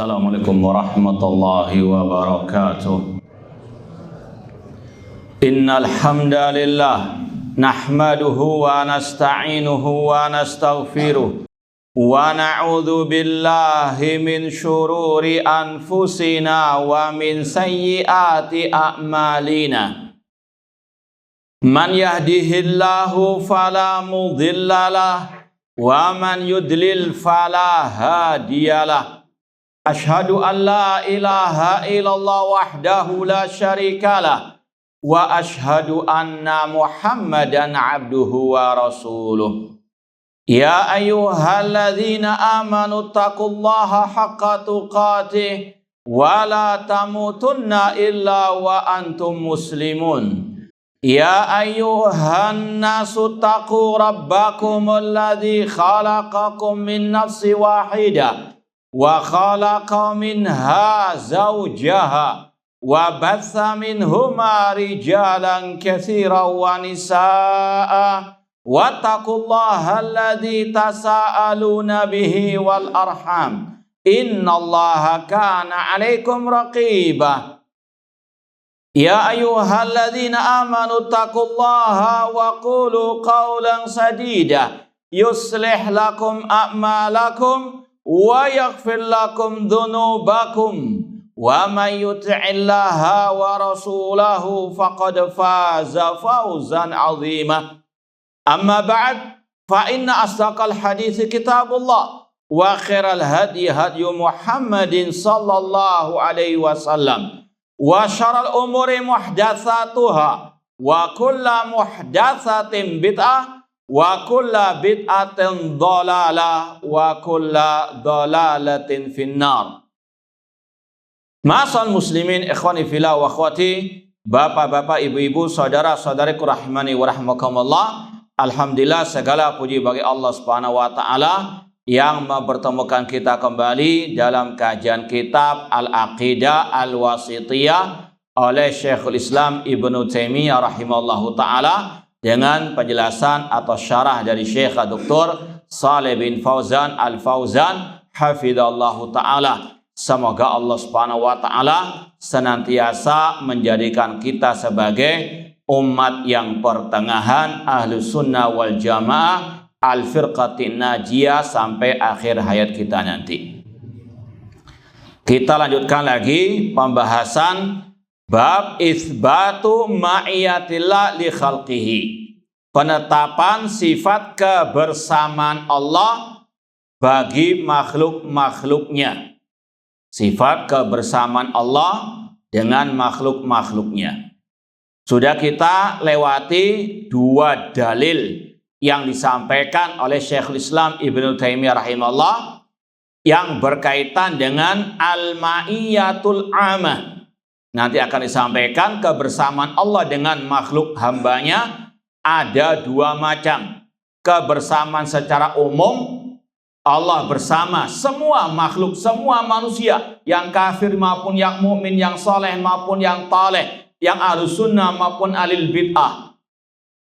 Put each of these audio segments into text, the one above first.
Assalamualaikum warahmatullahi wabarakatuh. Innal hamdalillah nahmaduhu wa nasta'inuhu wa nastaghfiruh wa na'udzu billahi min syururi anfusina wa min sayyiati a'malina. Man yahdihillahu fala mudhillalah wa man yudlil fala hadiyalah. Ashhadu an la ilaha illallah wahdahu la syarikalah wa ashhadu anna Muhammadan abduhu wa rasuluh. Ya ayyuhalladzina amanu taqullaha haqqa tuqatih wa la tamutunna illa wa antum muslimun. Ya ayyuhan nasu taqu rabbakumul ladzi khalaqakum min nafsin wahidah wa khalaqa minha zawjaha wa batha minhuma rijalan katsiran wa nisaa'a wattaqullaha alladzi tasaaluna bihi wal arham innallaha kana 'alaikum raqiba. Ya ayyuhalladzina amanu taqullaha wa qulu qawlan sadida yuslih lakum a'malakum wa yaghfir lakum dhunubakum wa may yuti'illaha wa rasulahu faqad faza fawzan 'azima. Amma ba'd, fa inna asdaqal hadits kitabullah wa khairal hadi hadyu Muhammadin sallallahu alaihi wasallam wa syarrul umuri muhdatsatuha wa kullu muhdatsatin bid'ah wa kulla bid'atin dhalalah wa kulla dhalalatin finnar. Ma'asal muslimin ikhwani fillah wa akhwati, bapak-bapak, ibu-ibu, saudara-saudariku rahimani wa rahmakumullah. Alhamdulillah, segala puji bagi Allah Subhanahu wa taala yang mempertemukan kita kembali dalam kajian kitab Al-Aqidah Al-Wasithiyah oleh Syekhul Islam Ibnu Taimiyah rahimahullahu taala, dengan penjelasan atau syarah dari Syekh Dr. Shalih bin Fauzan Al-Fauzan hafizallahu ta'ala. Semoga Allah subhanahu wa ta'ala senantiasa menjadikan kita sebagai umat yang pertengahan, Ahlus Sunnah wal Jamaah, Al-Firqatin Najiyah sampai akhir hayat kita nanti. Kita lanjutkan lagi pembahasan bab isbatu ma'iyatillah li khalqihi, penetapan sifat kebersamaan Allah bagi makhluk-makhluknya. Sifat kebersamaan Allah dengan makhluk-makhluknya. Sudah kita lewati dua dalil yang disampaikan oleh Syekhul Islam Ibnu Taimiyah rahimahullah yang berkaitan dengan al-ma'iyatul amah. Nanti akan disampaikan kebersamaan Allah dengan makhluk hambanya ada dua macam. Kebersamaan secara umum, Allah bersama semua makhluk, semua manusia, yang kafir maupun yang mukmin, yang soleh maupun yang taleh, yang ahlus sunnah maupun alil bid'ah.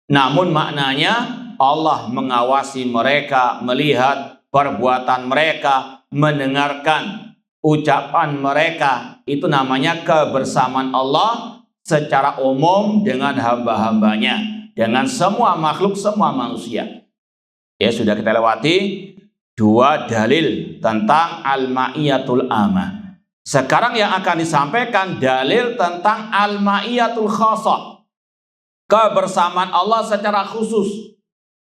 Namun maknanya Allah mengawasi mereka, melihat perbuatan mereka, mendengarkan ucapan mereka. Itu namanya kebersamaan Allah secara umum dengan hamba-hambanya, dengan semua makhluk, semua manusia. Ya, sudah kita lewati dua dalil tentang al-ma'iyatul amah. Sekarang yang akan disampaikan dalil tentang al-ma'iyatul khasah, kebersamaan Allah secara khusus,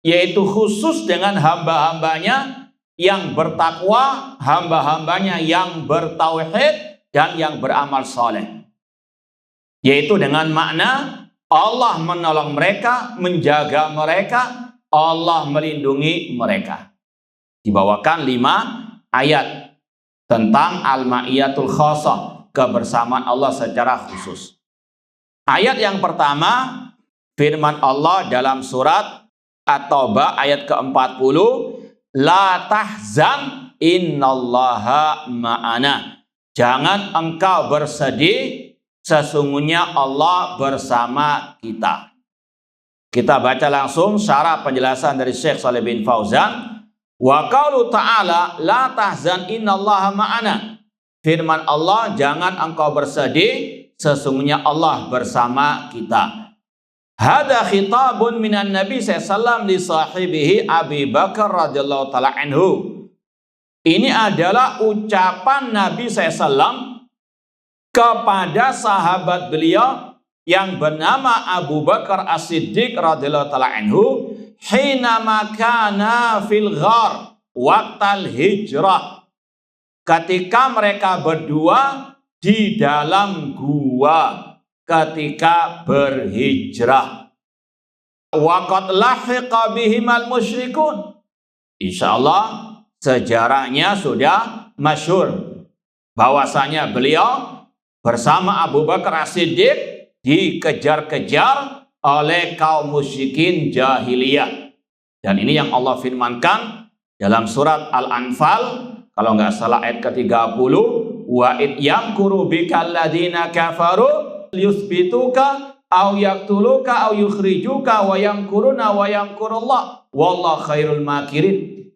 yaitu khusus dengan hamba-hambanya yang bertakwa, hamba-hambanya yang bertauhid dan yang beramal soleh. Yaitu dengan makna Allah menolong mereka, menjaga mereka, Allah melindungi mereka. Dibawakan 5 ayat tentang al-ma'iyatul khasah, kebersamaan Allah secara khusus. Ayat yang pertama, firman Allah dalam surat At-Taubah ayat ke-40, la tahzan innallaha ma'ana. Jangan engkau bersedih, sesungguhnya Allah bersama kita. Kita baca langsung syarah penjelasan dari Syekh Shalih bin Fauzan. Wa qaulu ta'ala la tahzan innallaha ma'ana. firman Allah, jangan engkau bersedih, sesungguhnya Allah bersama kita. Hada khitabun minan Nabi SAW li sahibihi Abi Bakar radhiyallahu ta'ala anhu. Ini adalah ucapan Nabi SAW kepada sahabat beliau yang bernama Abu Bakar As-Siddiq radhiyallahu ta'ala anhu, hina makana fil ghar waqtal hijrah, ketika mereka berdua di dalam gua ketika berhijrah. Waqad lahiqa bihimal musyrikun. Insyaallah sejarahnya sudah masyhur bahwasanya beliau bersama Abu Bakar As-Siddiq dikejar-kejar oleh kaum musyrikin jahiliyah. Dan ini yang Allah firmankan dalam surat Al-Anfal, kalau nggak salah ayat ke-30, wa id yamkuru bikal ladina kafaru liyusbituka aw yaqtuluka aw yukhrijuka wa yamkuruna wa yamkurullah wallahu khairul makirin.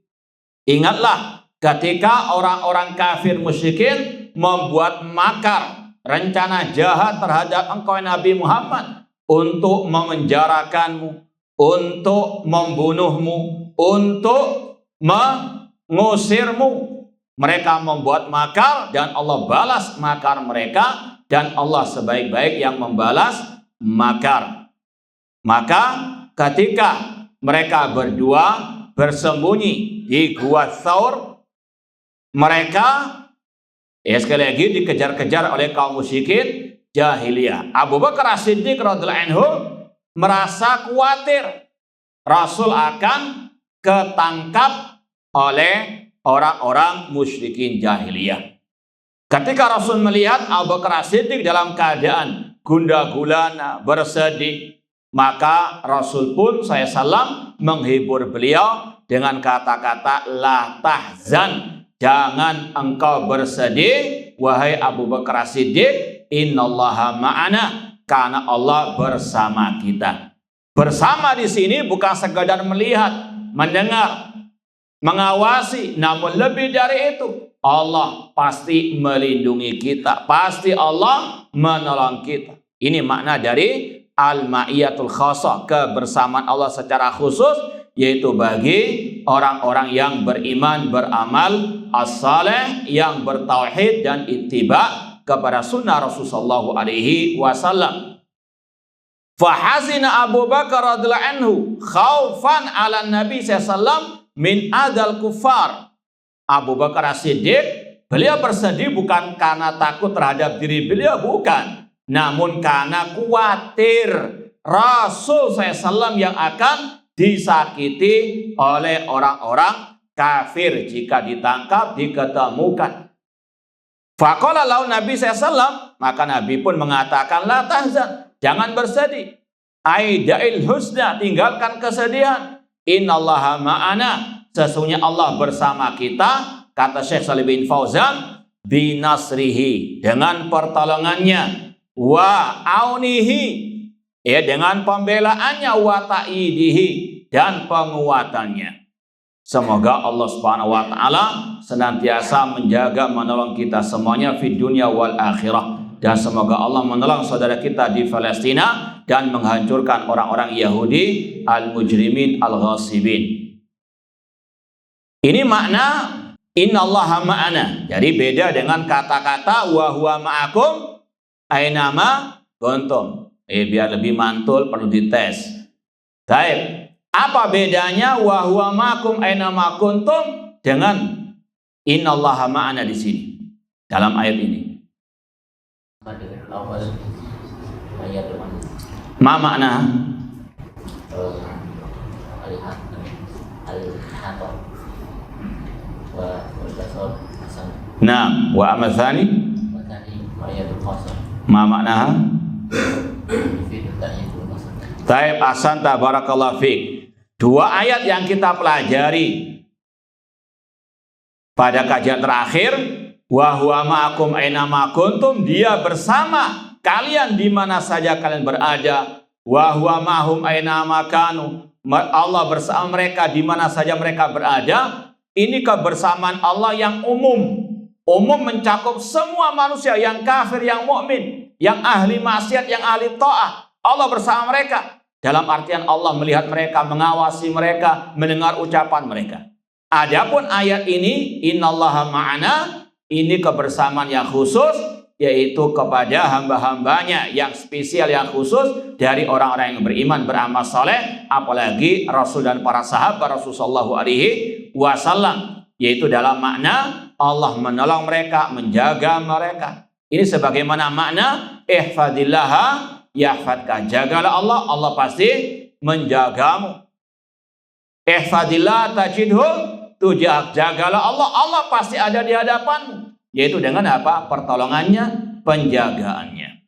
Ingatlah ketika orang-orang kafir musyrikin membuat makar, rencana jahat terhadap engkau Nabi Muhammad untuk memenjarakanmu, untuk membunuhmu, untuk mengusirmu. Mereka membuat makar dan Allah balas makar mereka, dan Allah sebaik-baik yang membalas makar. Maka ketika mereka berdua bersembunyi di Gua Tsaur, mereka sekali lagi dikejar-kejar oleh kaum musyrikin jahiliyah. Abu Bakar As-Siddiq radhiyallahu anhu merasa khawatir Rasul akan ketangkap oleh orang-orang musyrikin jahiliyah. Ketika Rasul melihat Abu Bakar As-Siddiq dalam keadaan gundah gulana, bersedih, maka Rasul pun SAW menghibur beliau dengan kata-kata la tahzan, jangan engkau bersedih wahai Abu Bakar As-Siddiq, innallaha ma'ana, karena Allah bersama kita. Bersama di sini bukan sekadar melihat, mendengar, mengawasi, namun lebih dari itu, Allah pasti melindungi kita, pasti Allah menolong kita. Ini makna dari al-ma'iyatul khasah, kebersamaan Allah secara khusus, yaitu bagi orang-orang yang beriman, beramal as-saleh, yang bertauhid dan ittiba kepada sunnah Rasulullah SAW. Fahazina Abu Bakar radhiyallahu anhu khaufan ala Nabi SAW min adal kufar. Abu Bakar As-Siddiq, beliau bersedih bukan karena takut terhadap diri beliau, bukan, namun karena khawatir Rasul SAW yang akan disakiti oleh orang-orang kafir jika ditangkap, diketemukan. Faqala lahu Nabi SAW, maka Nabi pun mengatakan la tahzan, jangan bersedih. Aida'il husna, tinggalkan kesedihan. Innallaha ma'ana, sesungguhnya Allah bersama kita, kata Syekh Shalih bin Fauzan, binasrihi, dengan pertolongannya, wa aunihi, dengan pembelaannya, wa ta'idihi, dan penguatannya. Semoga Allah Subhanahu wa taala senantiasa menjaga, menolong kita semuanya di dunia wal akhirah, dan semoga Allah menolong saudara kita di Palestina dan menghancurkan orang-orang Yahudi al-mujrimin al-ghasibin. Ini makna innallaha ma'ana. Jadi beda dengan kata-kata wa huwa ma'akum ainama kuntum. Biar lebih mantul perlu dites. Baik. Apa bedanya wa huwa ma'akum ainama kuntum dengan innallaha ma'ana di sini dalam ayat ini? Ma makna? Nah, wa amal tsani? Ma maknaha? Taib ahsanta barakallahu fiik. Dua ayat yang kita pelajari pada kajian terakhir, wa huwa ma'akum aina ma kuntum, dia bersama kalian di mana saja kalian berada. Wa huwa ma'hum aina ma kanu, Allah bersama mereka di mana saja mereka berada. Ini kebersamaan Allah yang umum umum mencakup semua manusia, yang kafir, yang mukmin, yang ahli maksiat, yang ahli ta'ah. Allah bersama mereka. Dalam artian Allah melihat mereka, mengawasi mereka, mendengar ucapan mereka. Adapun ayat ini, innallaha ma'ana, ini kebersamaan yang khusus, yaitu kepada hamba-hambanya yang spesial, yang khusus dari orang-orang yang beriman, beramal soleh, apalagi Rasul dan para sahabat Rasulullah SAW, yaitu dalam makna Allah menolong mereka, menjaga mereka. Ini sebagaimana makna ihfadillaha yahfadka, jagalah Allah, Allah pasti menjagamu. Ihfadillah tajidhu tujah, jagalah Allah, Allah pasti ada di hadapanmu. Yaitu dengan apa? Pertolongannya, penjagaannya.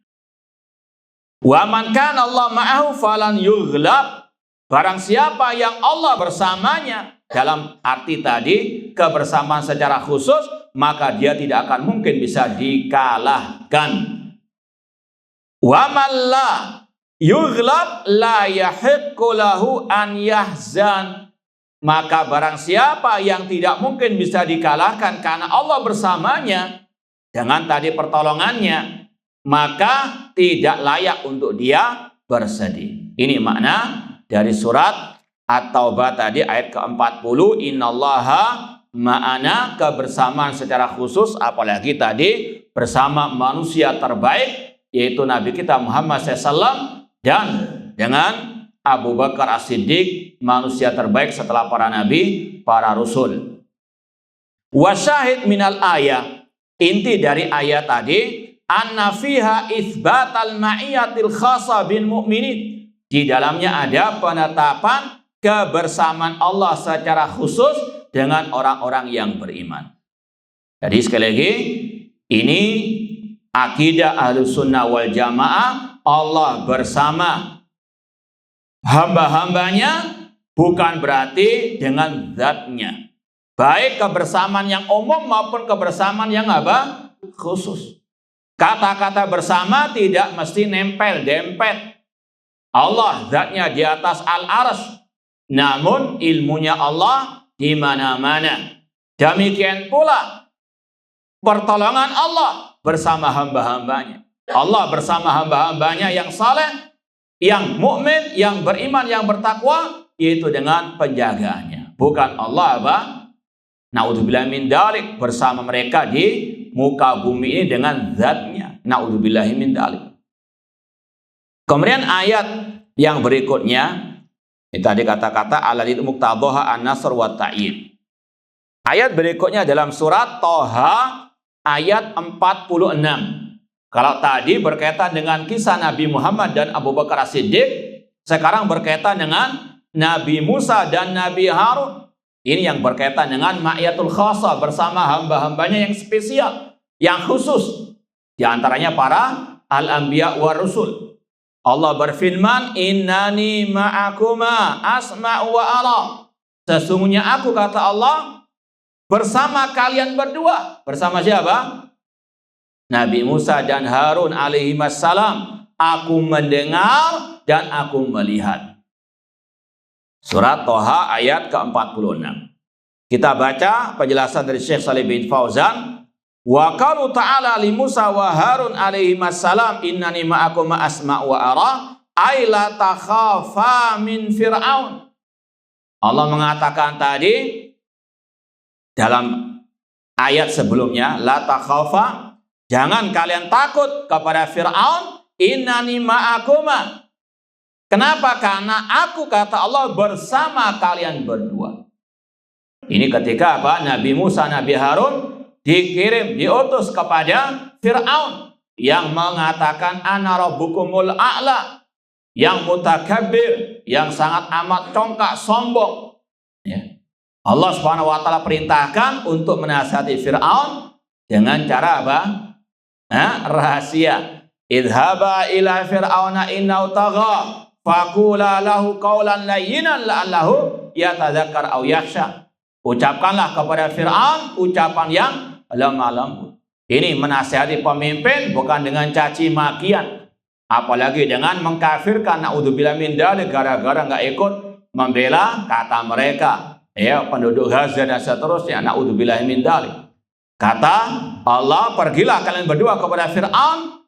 Wa man kana Allah ma'ahu falan yughlab. Barang siapa yang Allah bersamanya, dalam arti tadi kebersamaan secara khusus, maka dia tidak akan mungkin bisa dikalahkan. Wa man la yughlab la yahiqqu lahu an yahzan. Maka barang siapa yang tidak mungkin bisa dikalahkan karena Allah bersamanya dengan tadi pertolongannya, maka tidak layak untuk dia bersedih. Ini makna dari surat At-Taubah tadi ayat ke-40, innallaha ma'ana, kebersamaan secara khusus, apalagi tadi bersama manusia terbaik, yaitu Nabi kita Muhammad SAW, dan dengan Abu Bakar As-Siddiq, manusia terbaik setelah para nabi, para rasul. Wasyahid minal ayat, inti dari ayat tadi, anna fiha itsbatal ma'iyatil khassa bil mu'minin. Di dalamnya ada penetapan kebersamaan Allah secara khusus dengan orang-orang yang beriman. Jadi sekali lagi, ini akidah Ahlus Sunnah wal Jamaah, Allah bersama hamba-hambanya, bukan berarti dengan zatnya. Baik kebersamaan yang umum maupun kebersamaan yang apa? Khusus. Kata-kata bersama tidak mesti nempel, dempet. Allah zatnya di atas al-arsy, namun ilmunya Allah di mana-mana. Demikian pula pertolongan Allah bersama hamba-hambanya. Allah bersama hamba-hambanya yang saleh, yang mukmin, yang beriman, yang bertakwa, yaitu dengan penjagaannya. Bukan Allah apa? Na'udzubillah min dzalik, bersama mereka di muka bumi ini dengan zatnya. Na'udzubillah min dzalik. Kemudian ayat yang berikutnya, ini tadi kata-kata alladzi muqtadhaha an-nasr wa ta'yid. Ayat berikutnya dalam surat Thaha ayat 46. Kalau tadi berkaitan dengan kisah Nabi Muhammad dan Abu Bakar As-Siddiq, sekarang berkaitan dengan Nabi Musa dan Nabi Harun. Ini yang berkaitan dengan ma'iyatul khassa, bersama hamba-hambanya yang spesial, yang khusus. Di antaranya para al-anbiya wa rusul. Allah berfirman, innani ma'akuma asma'u wa ara. Sesungguhnya aku, kata Allah, bersama kalian berdua. Bersama siapa? Nabi Musa dan Harun alaihi wassalam. Aku mendengar dan aku melihat. Surat Thaha ayat ke-46. Kita baca penjelasan dari Syekh Shalih bin Fauzan. Wa qalu ta'ala li Musa wa Harun alaihi wassalam, innani ma'akum asma' wa ara, ay la takhafa min Fir'aun. Allah mengatakan tadi dalam ayat sebelumnya, la takhafa, jangan kalian takut kepada Fir'aun, innani ma'akuma. Kenapa? Karena aku, kata Allah, bersama kalian berdua. Ini ketika apa? Nabi Musa, Nabi Harun dikirim, diutus kepada Fir'aun yang mengatakan ana rabbukumul a'la, yang mutakabbir, yang sangat amat congkak, sombong. Ya. Allah Subhanahu wa taala perintahkan untuk menasihati Fir'aun dengan cara apa? Rahasia. Idhaba ila fir'auna innahu tagha faqula lahu qawlan layyinan la'allahu yatadzakkar aw yakhsha. Ucapkanlah kepada Fir'aun ucapan yang lemah lembut. Ini menasihati pemimpin bukan dengan caci makian, apalagi dengan mengkafirkan, naudzubillah min dzalik, gara-gara nggak ikut membela kata mereka, ya penduduk Gaza dan seterusnya, naudzubillah min dzalik. Kata Allah, pergilah kalian berdua kepada Fir'aun,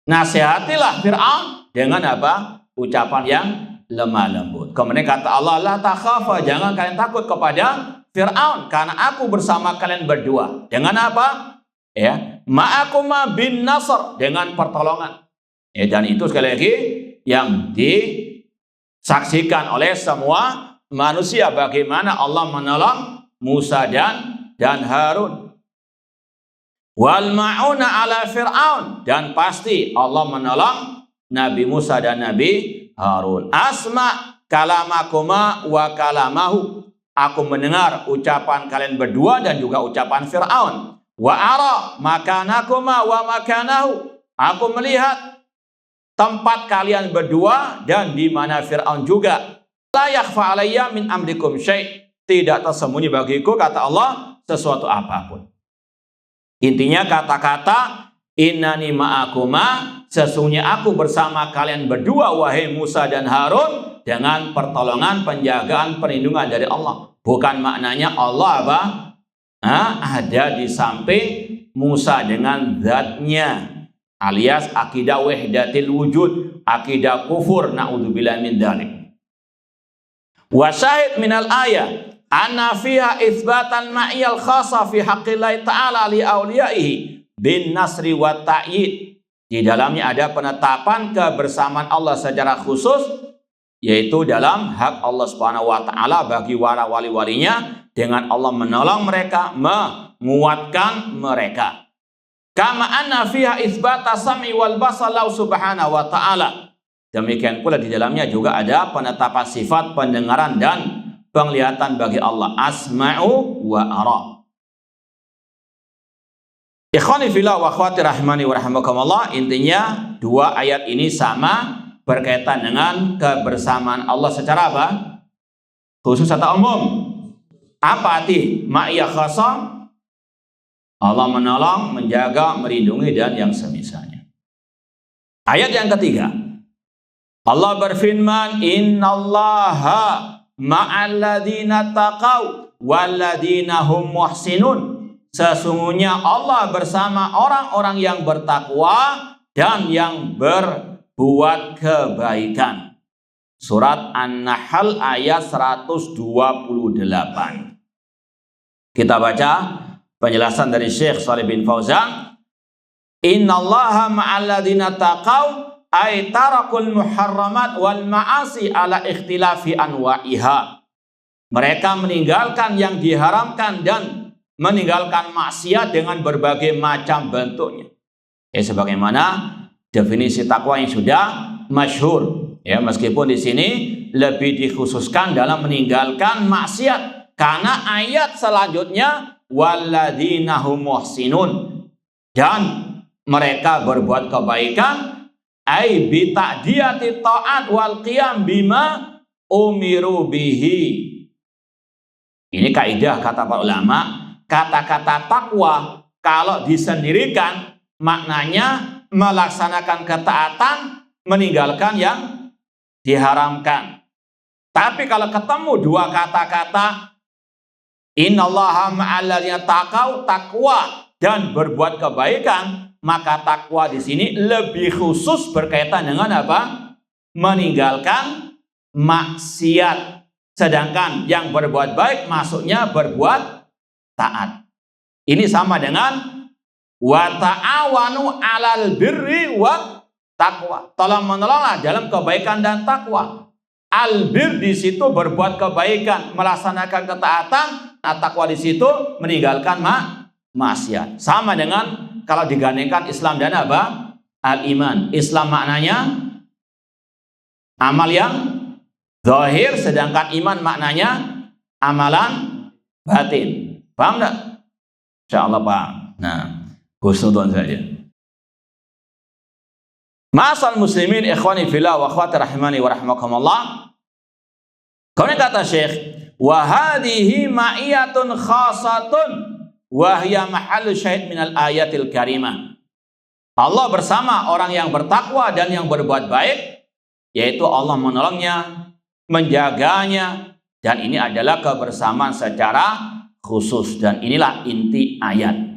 nasihatilah Fir'aun dengan apa? Ucapan yang lemah lembut. Kemudian kata Allah, la takhafa, jangan kalian takut kepada Fir'aun, karena aku bersama kalian berdua. Dengan apa? Ya, ma'akuma bin nasr, dengan pertolongan. Ya, dan itu sekali lagi yang disaksikan oleh semua manusia, bagaimana Allah menolong Musa dan Harun. Wal ma'una ala Fir'aun, dan pasti Allah menolong Nabi Musa dan Nabi Harun. Asma kalamakuma wa kalamahu, aku mendengar ucapan kalian berdua dan juga ucapan Fir'aun. Wa ara makanakuma wa makanahu, aku melihat tempat kalian berdua dan di mana Fir'aun juga. La yakhfa alayya min amrikum syai', tidak tersembunyi bagiku, kata Allah, sesuatu apapun. Intinya kata-kata innani ma'akuma, sesungguhnya aku bersama kalian berdua wahai Musa dan Harun, dengan pertolongan, penjagaan, perlindungan dari Allah. Bukan maknanya Allah apa? Ada di samping Musa dengan zatnya, alias akidah wahdatil wujud, akidah kufur, na'udzubillah min dzalik. Wa syahid minal ayat anna fiha itsbatan ma'iyal khassa fi haqqillahi ta'ala li awliyaihi bin nasri wa ta'yid. Di dalamnya ada penetapan kebersamaan Allah secara khusus, yaitu dalam hak Allah Subhanahu wa taala bagi wali-walinya, dengan Allah menolong mereka, menguatkan mereka. Kama anna fiha itsbata sam'i wal basar lahu subhanahu wa ta'ala. Demikian pula di dalamnya juga ada penetapan sifat pendengaran dan penglihatan bagi Allah, asma'u wa ara. Ikhwani fillah wa akhwati rahimani wa rahimakumullah, intinya dua ayat ini sama berkaitan dengan kebersamaan Allah secara apa? Khusus atau umum? Apa arti ma'iyah khassa? Allah menolong, menjaga, melindungi dan yang semisalnya. Ayat yang ketiga, Allah berfirman, innallaha ma'alladzina taqaw walladzina hum muhsinun. Sesungguhnya Allah bersama orang-orang yang bertakwa dan yang berbuat kebaikan. Surat An-Nahl ayat 128. Kita baca penjelasan dari Syekh Shalih bin Fauzan. Innallaha ma'alladzina taqaw ay tarakul muharramat wal ma'asi ala ikhtilafi anwa'iha. Mereka meninggalkan yang diharamkan dan meninggalkan maksiat dengan berbagai macam bentuknya. Sebagaimana definisi takwa yang sudah masyhur. Meskipun di sini lebih dikhususkan dalam meninggalkan maksiat, karena ayat selanjutnya walladzina hum muhsinun, dan mereka berbuat kebaikan, ai bi ta'diyati ta'at wal qiyam bima umiru bihi. Ini kaidah kata para ulama, kata-kata takwa kalau disendirikan maknanya melaksanakan ketaatan, meninggalkan yang diharamkan. Tapi kalau ketemu dua kata-kata innallaha ma'alladzina taqaw, takwa dan berbuat kebaikan, maka takwa di sini lebih khusus berkaitan dengan apa? Meninggalkan maksiat. Sedangkan yang berbuat baik maksudnya berbuat taat. Ini sama dengan wa ta'awanu 'alal birri wa taqwa. Tolong menolonglah dalam kebaikan dan takwa. Albir di situ berbuat kebaikan, melaksanakan ketaatan. Takwa di situ meninggalkan maksiat. Sama dengan kalau digandengkan Islam dan apa? Al-iman. Islam maknanya amal yang zahir, sedangkan iman maknanya amalan batin. Paham enggak? Insyaallah paham. Nah, husnudon saja. Ma'asal muslimin ikhwani fillah wa akhwati rahimani wa rahimakumullah. Kemudian kata Syekh, wa hadhihi ma'iyatun khasatun wa hiya mahallu syahid minal ayatil karimah. Allah bersama orang yang bertakwa dan yang berbuat baik, yaitu Allah menolongnya, menjaganya, dan ini adalah kebersamaan secara khusus, dan inilah inti ayat.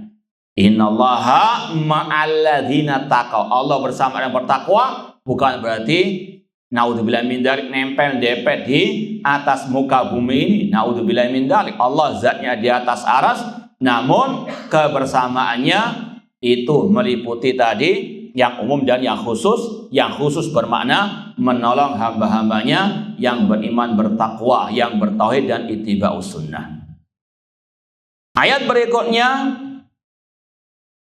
Innallaha ma'alladzina taqaw. Allah bersama yang bertakwa bukan berarti naudzubillah min dzalik nempel depet di atas muka bumi ini. Naudzubillah min dzalik. Allah zatnya di atas aras, namun kebersamaannya itu meliputi tadi yang umum dan yang khusus. Yang khusus bermakna menolong hamba-hambanya yang beriman, bertakwa, yang bertauhid dan ittiba'us sunnah. Ayat berikutnya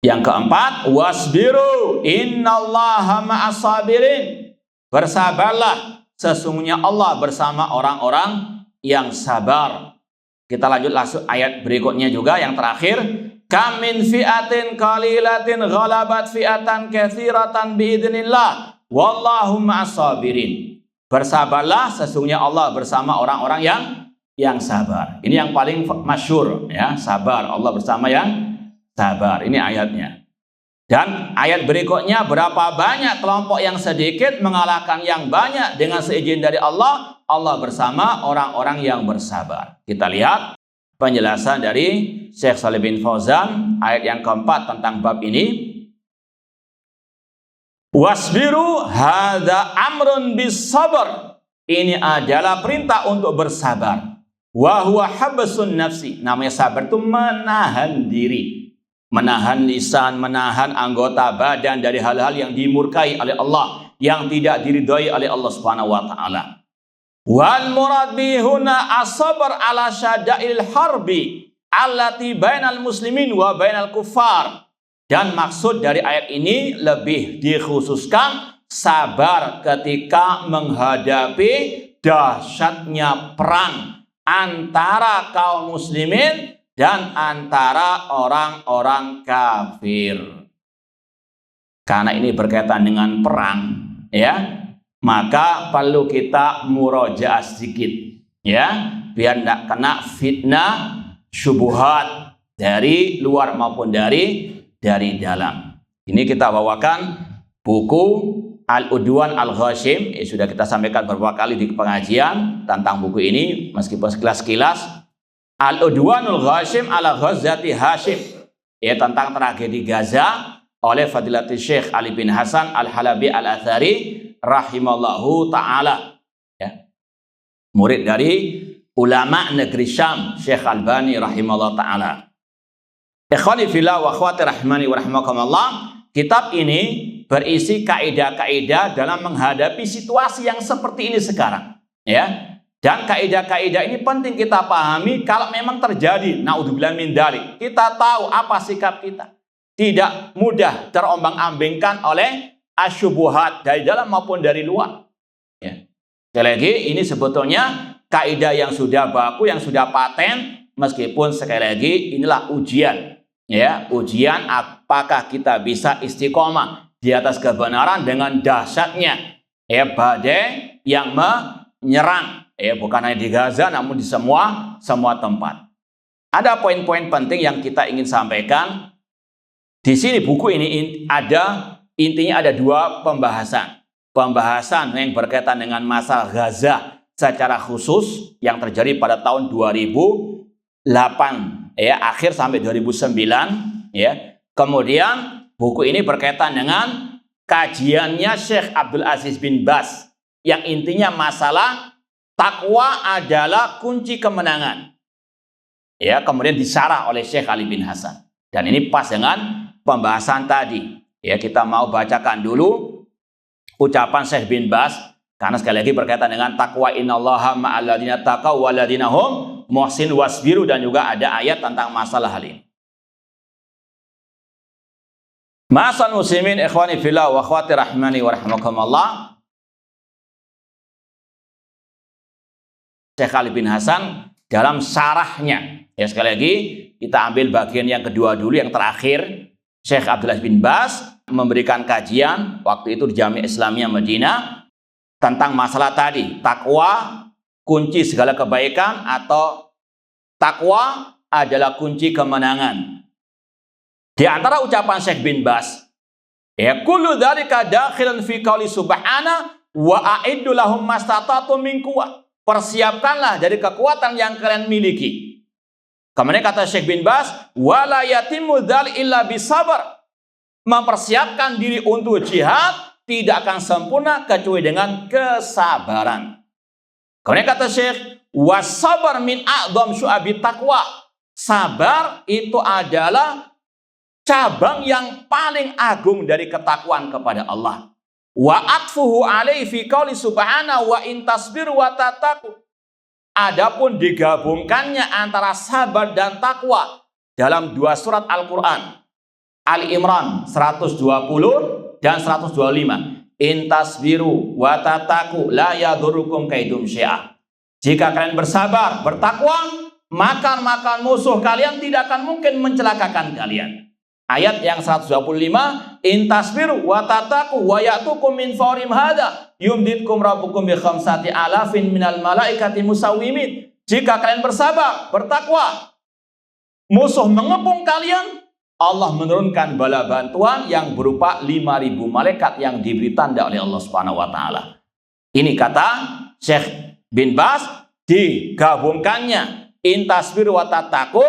yang keempat, wasbiru innallaha ma'as sabirin. Bersabarlah, sesungguhnya Allah bersama orang-orang yang sabar. Kita lanjut langsung ayat berikutnya juga yang terakhir. Kam min fi'atin qalilatin ghalabat fi'atan katsiratan biidznillah wallahu ma'as sabirin. Bersabarlah, sesungguhnya Allah bersama orang-orang yang sabar. Ini yang paling masyhur ya, sabar. Allah bersama yang sabar. Ini ayatnya. Dan ayat berikutnya, berapa banyak kelompok yang sedikit mengalahkan yang banyak dengan seizin dari Allah. Allah bersama orang-orang yang bersabar. Kita lihat penjelasan dari Syekh Shalih bin Fauzan ayat yang keempat tentang bab ini. Wasbiru hadza amrun bis sabr. Ini adalah perintah untuk bersabar. Wa huwa habsun nafsi. Namanya sabar itu menahan diri. Menahan lisan, menahan anggota badan dari hal-hal yang dimurkai oleh Allah, yang tidak diridhoi oleh Allah Subhanahu wa taala. Wal murad bihuna as-sabr ala syada'il harbi allati bainal muslimin wa bainal kuffar. Dan maksud dari ayat ini lebih dikhususkan sabar ketika menghadapi dahsyatnya perang antara kaum muslimin dan antara orang-orang kafir. Karena ini berkaitan dengan perang, ya, maka perlu kita murojaah sedikit, ya, biar tidak kena fitnah, syubhat dari luar maupun dari dalam. Ini kita bawakan buku Al-Udwan Al-Ghashim, sudah kita sampaikan beberapa kali di pengajian tentang buku ini, meskipun sekilas-sekilas. Al-Udwanul Ghashim ala Ghazati Hashim, ya, tentang tragedi Gaza oleh Fadilatul Syekh Ali bin Hasan Al-Halabi Al-Athari rahimallahu ta'ala, ya, murid dari ulama negeri Syam Syekh Albani rahimallahu ta'ala. Ikhwani fillah wa akhwati rahimani wa rahimakumullah, kitab ini berisi kaidah-kaidah dalam menghadapi situasi yang seperti ini sekarang, ya. Dan kaidah-kaidah ini penting kita pahami kalau memang terjadi naudzubillah min dzalik. Kita tahu apa sikap kita. Tidak mudah terombang-ambingkan oleh asyubuhat dari dalam maupun dari luar. Ya. Sekali lagi ini sebetulnya kaidah yang sudah baku, yang sudah paten, meskipun sekali lagi inilah ujian. Ya, ujian apakah kita bisa istiqomah di atas kebenaran dengan dahsyatnya badai yang menyerang. Bukan hanya di Gaza, namun di semua tempat. Ada poin-poin penting yang kita ingin sampaikan. Di sini buku ini intinya ada dua pembahasan. Pembahasan yang berkaitan dengan masalah Gaza secara khusus yang terjadi pada tahun 2008, akhir sampai 2009, ya. Kemudian buku ini berkaitan dengan kajiannya Syekh Abdul Aziz bin Baz yang intinya masalah takwa adalah kunci kemenangan. Ya, kemudian disarah oleh Syekh Ali bin Hasan. Dan ini pas dengan pembahasan tadi. Ya, kita mau bacakan dulu ucapan Syekh bin Baz karena sekali lagi berkaitan dengan takwa, innallaha ma'al ladzina taqaw wal ladzina hum muhsin wasbiru, dan juga ada ayat tentang masalah hal ini. Ma'asal muslimin ikhwani fillah wa akhwati rahimani wa rahimakumullah. Syekh Ali bin Hasan dalam syarahnya, ya, sekali lagi kita ambil bagian yang kedua dulu, yang terakhir. Syekh Abdul Aziz bin Baz memberikan kajian waktu itu di Jami' Islamiyah Madinah tentang masalah tadi, takwa kunci segala kebaikan atau takwa adalah kunci kemenangan. Di antara ucapan Syekh bin Baz, ya, kullu dzalika dakhilan fi qouli subhana wa a'iddu lahum mastata'tum min quwwah. Persiapkanlah dari kekuatan yang kalian miliki. Kemudian kata Syekh bin Baz, wala yatimmu dzalik illa bisabar. Mempersiapkan diri untuk jihad tidak akan sempurna kecuali dengan kesabaran. Kemudian kata Syekh, wasabar min a'dzam syu'abit taqwa. Sabar itu adalah cabang yang paling agung dari ketakwaan kepada Allah. Wa atfuhu alaihi fi qouli subhanahu wa in tasbiru wa tattaqu. Adapun digabungkannya antara sabar dan takwa dalam dua surat Al-Quran, Ali Imran 120 dan 125. In tasbiru wa tattaqu la yadurrukum kaidum syai'a. Jika kalian bersabar, bertakwa, maka musuh kalian tidak akan mungkin mencelakakan kalian. Ayat yang 125, in tasbiru wa tattaqu wa ya'tukum min fawrim hada yumditkum rabbukum bi khamsati alafin minal malaikati musawwimin. Jika kalian bersabar, bertakwa, musuh mengepung kalian, Allah menurunkan bala bantuan yang berupa 5.000 malaikat yang diberi tanda oleh Allah Subhanahu wa taala. Ini kata Syekh bin Baz, digabungkannya in tasbiru wa tattaqu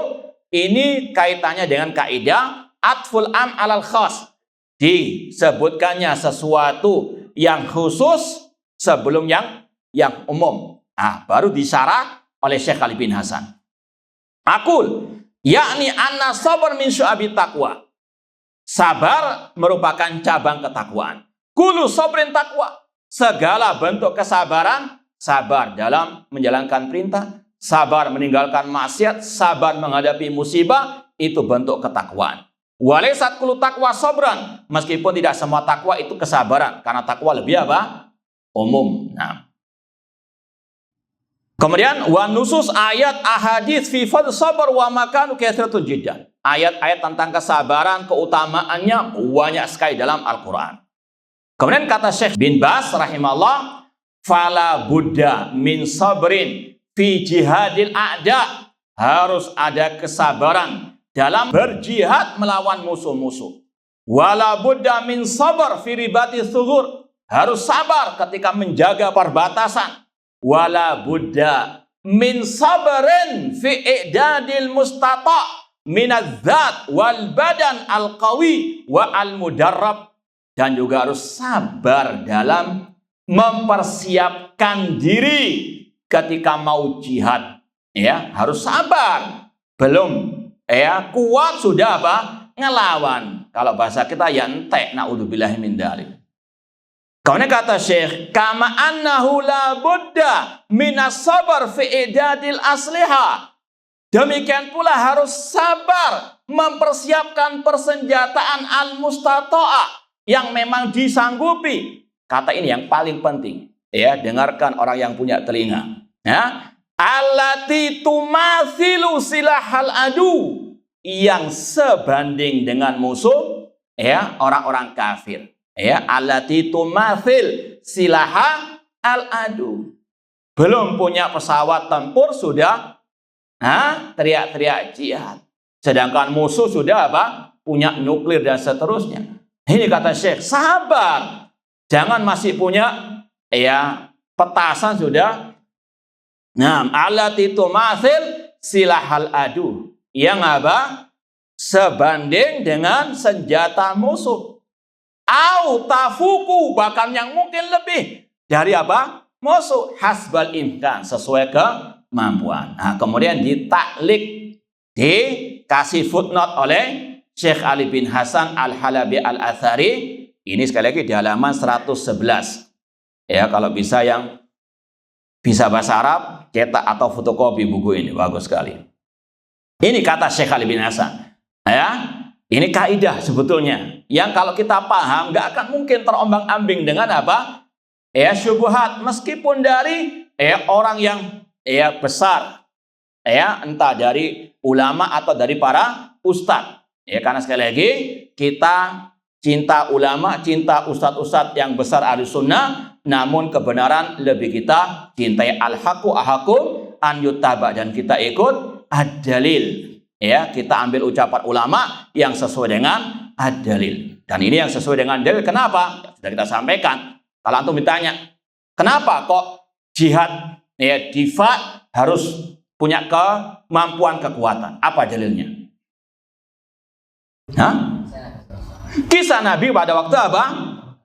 ini kaitannya dengan kaidah atful am alal khas. Disebutkannya sesuatu yang khusus sebelum yang umum. Baru disyarah oleh Syekh Ali bin Hasan. Akul, yakni anna sabar min syu'abit taqwa. Sabar merupakan cabang ketakwaan. Kullu sabrin taqwa. Segala bentuk kesabaran, sabar dalam menjalankan perintah, sabar meninggalkan maksiat, sabar menghadapi musibah, itu bentuk ketakwaan. Walaysat kullu taqwa sabran, meskipun tidak semua takwa itu kesabaran, karena takwa lebih apa? Umum. Kemudian wa nusus ayat ahadits fi fadl sabar wa makanu katsiratul jiddan. Ayat-ayat tentang kesabaran, keutamaannya banyak sekali dalam Al-Qur'an. Kemudian kata Syekh bin Baz rahimahullah, fala buddha min sabrin fi jihadil a'da. Harus ada kesabaran dalam berjihad melawan musuh-musuh. Wala buddha min sabar fi ribati thughur. Harus sabar ketika menjaga perbatasan. Wala buddha min sabrin fi i'dadil mustata' minadz-dzat wal badan al-qawi wa al-mudarrab. Dan juga harus sabar dalam mempersiapkan diri ketika mau jihad. Ya, harus sabar. Belum kuat sudah apa? Ngelawan. Kalau bahasa kita ya entek, naudzubillahi min dzalik. Kemudian kata Syekh, kama annahu la budda minas sabar fi idadil asliha. Demikian pula harus sabar mempersiapkan persenjataan al-mustata'a yang memang disanggupi. Kata ini yang paling penting. Ya, dengarkan orang yang punya telinga. Ya. Allati tumathilu silahal adu, yang sebanding dengan musuh, ya, orang-orang kafir. Ya, allati tumathil silaha al adu. Belum punya pesawat tempur sudah teriak-teriak jihad. Sedangkan musuh sudah apa? Punya nuklir dan seterusnya. Ini kata Syekh, sabar. Jangan masih punya petasan sudah. Allati tumathil silahal adu. Yang apa? Sebanding dengan senjata musuh. Au tafuku, bahkan yang mungkin lebih dari apa? Musuh. Hasbal imkan, sesuai kemampuan. Kemudian ditaklik, dikasih footnote oleh Syekh Ali bin Hasan Al-Halabi Al-Athari. Ini sekali lagi di halaman 111. Ya, kalau bisa yang bisa bahasa Arab, cetak atau fotokopi buku ini, bagus sekali. Ini kata Syekh Ali bin Hasan. Ya, ini kaidah sebetulnya. Yang kalau kita paham, nggak akan mungkin terombang-ambing dengan apa? Syubhat. Meskipun dari orang yang besar, entah dari ulama atau dari para ustadz. Karena sekali lagi kita cinta ulama, cinta ustadz-ustadz yang besar ahli sunnah, namun kebenaran lebih kita cintai. Al-haqqu ahaqqu an yuttaba, dan kita ikut ad-dalil. Kita ambil ucapan ulama yang sesuai dengan ad-dalil. Dan ini yang sesuai dengan dalil. Kenapa? Sudah kita sampaikan. Kalau antum ditanya, kenapa kok jihad difa harus punya kemampuan kekuatan. Apa dalilnya? Hah? Kisah Nabi pada waktu apa?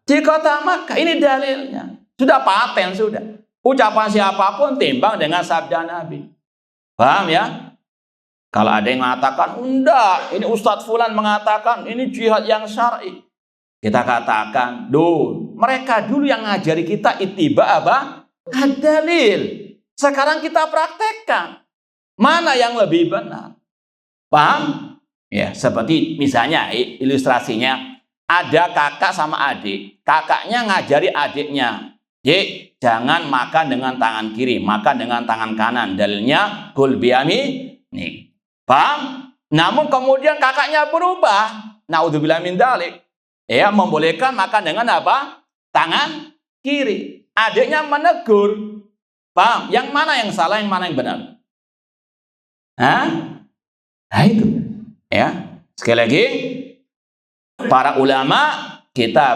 Di kota Makkah. Ini dalilnya. Sudah paten, sudah. Ucapan siapapun timbang dengan sabda Nabi. Paham ya? Kalau ada yang mengatakan, enggak, ini Ustadz Fulan mengatakan, ini jihad yang syar'i. Kita katakan, mereka dulu yang ngajari kita ittiba apa? Ad-dalil. Sekarang kita praktekkan. Mana yang lebih benar? Paham? Ya, seperti misalnya ilustrasinya, ada kakak sama adik. Kakaknya ngajari adiknya, jangan makan dengan tangan kiri, makan dengan tangan kanan. Dalilnya, kul biyami. Nih. Paham? Namun kemudian kakaknya berubah. Naudzubillah min dzalik. Ya, membolehkan makan dengan apa? Tangan kiri. Adiknya menegur. Paham? Yang mana yang salah, yang mana yang benar? Hah? Nah itu. Ya. Sekali lagi, para ulama kita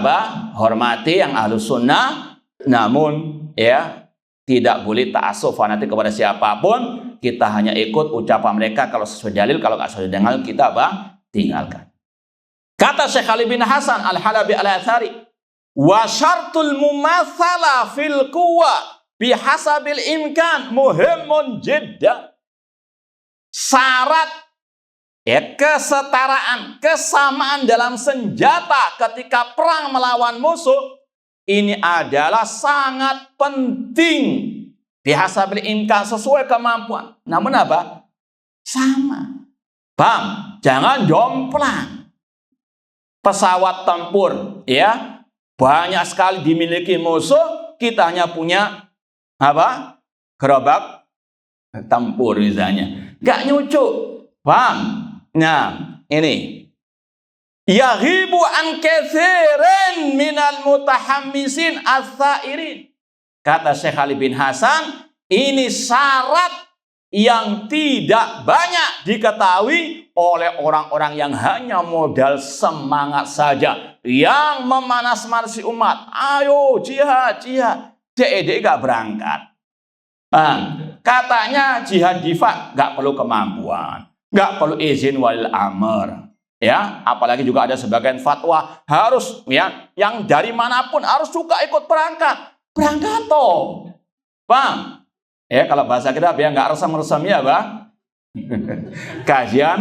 hormati yang ahlus sunnah, namun ya tidak boleh ta'assuf fanatik kepada siapapun. Kita hanya ikut ucapan mereka kalau sesuai dalil, kalau nggak sesuai dalil kita tinggalkan. Kata Syekh Ali bin Hasan Al-Halabi Al-Athari, wa syartul mumatsalah fil quwwa bihasabil imkan muhimun jiddan. Syarat kesetaraan, kesamaan dalam senjata ketika perang melawan musuh ini adalah sangat penting. Bihasabil imkan, sesuai kemampuan. Namun apa? Sama. Paham? Jangan jomplang. Pesawat tempur, ya, banyak sekali dimiliki musuh, kita hanya punya apa? Gerobak tempur misalnya. Gak nyucuk. Paham? Nah, ini. Yahibu an katsirin minal mutahammisin as-sairin. Kata Syekh Ali bin Hasan, ini syarat yang tidak banyak diketahui oleh orang-orang yang hanya modal semangat saja, yang memanas-manasi umat. Ayo jihad, jihad. Dek gak berangkat. Katanya jihad difa gak perlu kemampuan, gak perlu izin walil amr. Ya, apalagi juga ada sebagian fatwa harus ya, yang dari manapun harus juga ikut berangkat. Berangkat toh. Paham? Ya, kalau bahasa kita biar nggak resem-resem ya, Bang. Kajian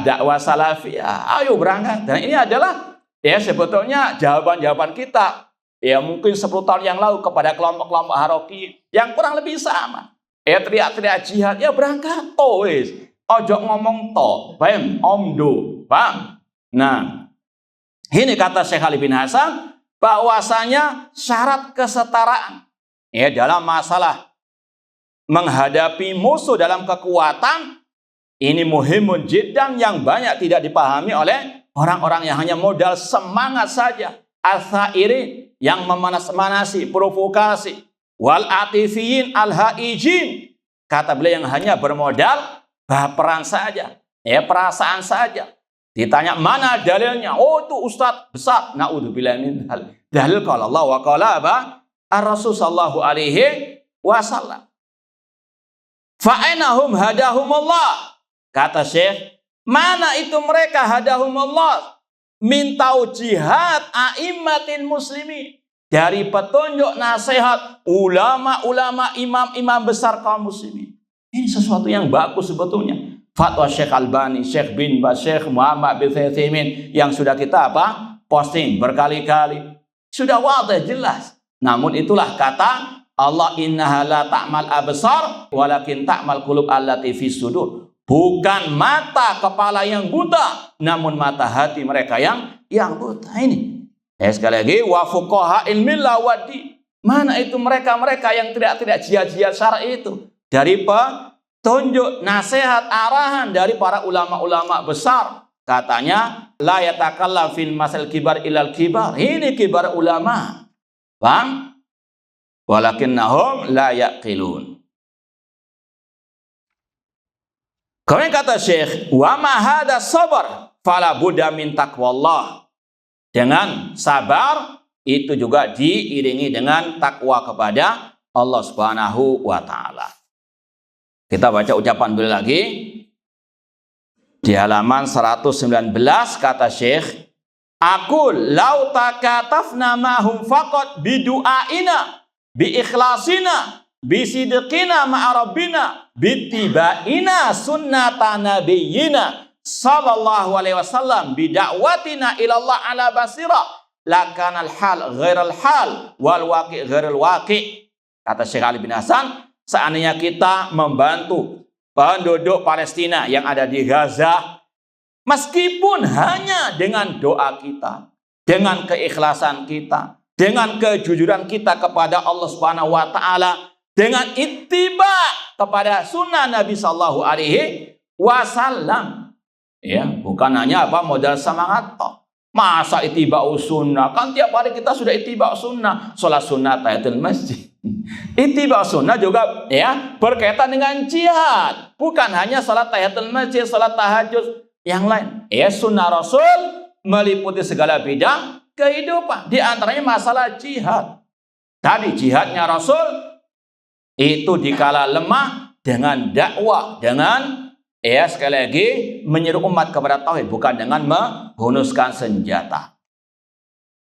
dakwah salafiyah. Ayo berangkat. Dan ini adalah ya sebetulnya jawaban-jawaban kita. Ya mungkin 10 tahun yang lalu kepada kelompok-kelompok haroki yang kurang lebih sama. Ya teriak-teriak jihad, ya berangkat toh wis. Ojo ngomong toh. Paham? Omdo. Paham? Nah, ini kata Syekh Ali bin Hasan, bahwasanya syarat kesetaraan ya dalam masalah menghadapi musuh dalam kekuatan ini muhimun jiddan, yang banyak tidak dipahami oleh orang-orang yang hanya modal semangat saja. Al-thairin, yang memanas-manasi, provokasi. Wal atifiyin al-haijin, kata beliau yang hanya bermodal baperan saja, ya perasaan saja. Ditanya mana dalilnya? Oh itu ustadz besar. Naudzubillah min dzalik. Dalil qala Allah wa qala ar-Rasul sallallahu alaihi wasallam. Fa'inahum hadahumullah. Kata Syekh, mana itu mereka hadahumullah? Min taujihat a'immatin muslimin. Dari petunjuk nasihat ulama-ulama, imam-imam besar kaum muslimin. Ini sesuatu yang bagus sebetulnya. Fatwa Syekh Albani, Syekh bin Baz, Syekh Muhammad bin Utsaimin yang sudah kita posting berkali-kali. Sudah wadah jelas. Namun itulah kata Allah, innaha la ta'mal absar walakin ta'mal qulub allati fis sudur. Bukan mata kepala yang buta, namun mata hati mereka yang buta. Ini. Sekali lagi, wa fuqaha ilmil lawadi. Mana itu mereka-mereka yang tidak jihad-jihad syar'i itu? Dari tunjuk nasihat arahan dari para ulama-ulama besar. Katanya la yatakallam fil masal kibar ilal kibar. Ini kibar ulama. Paham? Walakinnahum la yaqilun. Kemudian kata Syekh, wa ma hada sabar fala budda min taqwallah. Dengan sabar itu juga diiringi dengan takwa kepada Allah Subhanahu wa taala. Kita baca ucapan beliau lagi. Di halaman 119 kata Syekh, "Aqul law takatafna mahum faqat bidu'aina bi ikhlasina bi sidqina ma'a rabbina bittibaina sunnata nabiyyina sallallahu alaihi wasallam bi da'watina ila Allah ala basira lakanal hal ghairal hal wal waqi' ghairal waqi'." Kata Syekh Ali bin Hasan, seandainya kita membantu penduduk Palestina yang ada di Gaza, meskipun hanya dengan doa kita, dengan keikhlasan kita, dengan kejujuran kita kepada Allah Subhanahu wa taala, dengan ittiba kepada sunnah Nabi sallallahu alaihi wasallam. Ya, bukan hanya modal semangat toh. Masa ittiba sunnah? Kan tiap hari kita sudah ittiba sunnah, salat sunnah tahiyatul masjid. Ittiba sunnah juga ya berkaitan dengan jihad, bukan hanya salat tahiyatul masjid, salat tahajud yang lain. Ya, sunnah Rasul meliputi segala bidang kehidupan, di antaranya masalah jihad. Tadi jihadnya Rasul itu dikala lemah dengan dakwah, dengan sekali lagi menyeru umat kepada tauhid, bukan dengan menghunuskan senjata.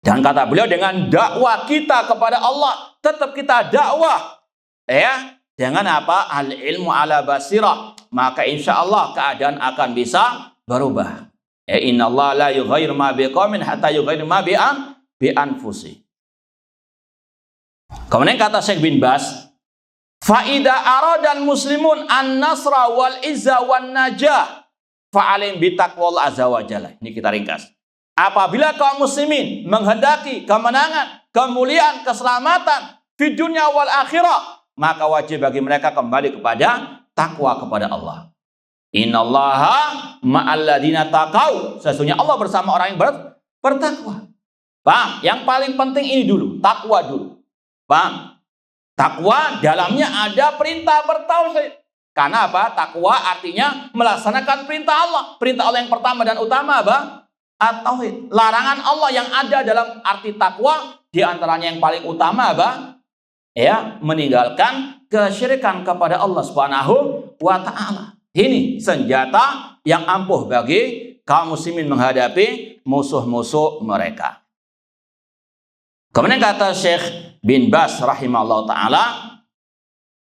Dan kata beliau, dengan dakwah kita kepada Allah, tetap kita dakwah dengan al ilmu ala basirah, maka insya Allah keadaan akan bisa berubah. Inna Allah la yughayyiru ma biqaumin hatta yughayyiru ma bi anfusih. Kemudian kata Syekh bin Baz, faida aradan muslimun an nasra wal izza wan najah fa'alim bi taqwallah azza wa jalla. Ini kita ringkas. Apabila kaum muslimin menghendaki kemenangan, kemuliaan, keselamatan di dunia wal akhirah, maka wajib bagi mereka kembali kepada takwa kepada Allah. Innallaha ma'alladina taqau. Sesungguhnya Allah bersama orang yang bertakwa. Paham? Yang paling penting ini dulu, takwa dulu. Paham? Takwa dalamnya ada perintah bertauhid. Karena apa? Takwa artinya melaksanakan perintah Allah. Perintah Allah yang pertama dan utama apa? At-tauhid. Larangan Allah yang ada dalam arti takwa, di antaranya yang paling utama apa? Meninggalkan kesyirikan kepada Allah Subhanahu wa taala. Ini senjata yang ampuh bagi kaum muslimin menghadapi musuh-musuh mereka. Kemudian kata Syekh bin Baz rahimahullah taala,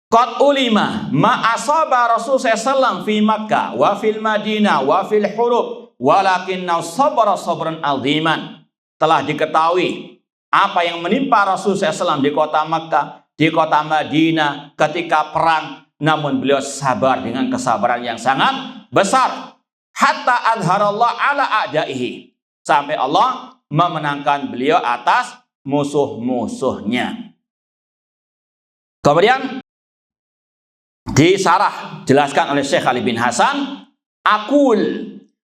qad ulima ma asaba Rasul sallallahu fi Makkah wa fil Madinah wa fil hurub walakinna sabara sabran aziman. Telah diketahui apa yang menimpa Rasul sallallahu di kota Makkah, di kota Madinah ketika perang, namun beliau sabar dengan kesabaran yang sangat besar. Hatta adharallah ala a'daihi, sampai Allah memenangkan beliau atas musuh-musuhnya. Kemudian disarah jelaskan oleh Syekh Ali bin Hasan, aqul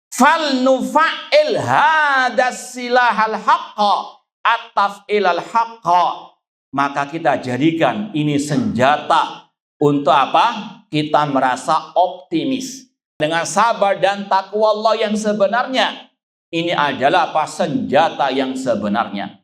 fal nufa'il hadas silahal haqqa at-taf'ilal haqqa. Maka kita jadikan ini senjata untuk apa? Kita merasa optimis dengan sabar dan takwa Allah yang sebenarnya. Ini adalah apa? Senjata yang sebenarnya.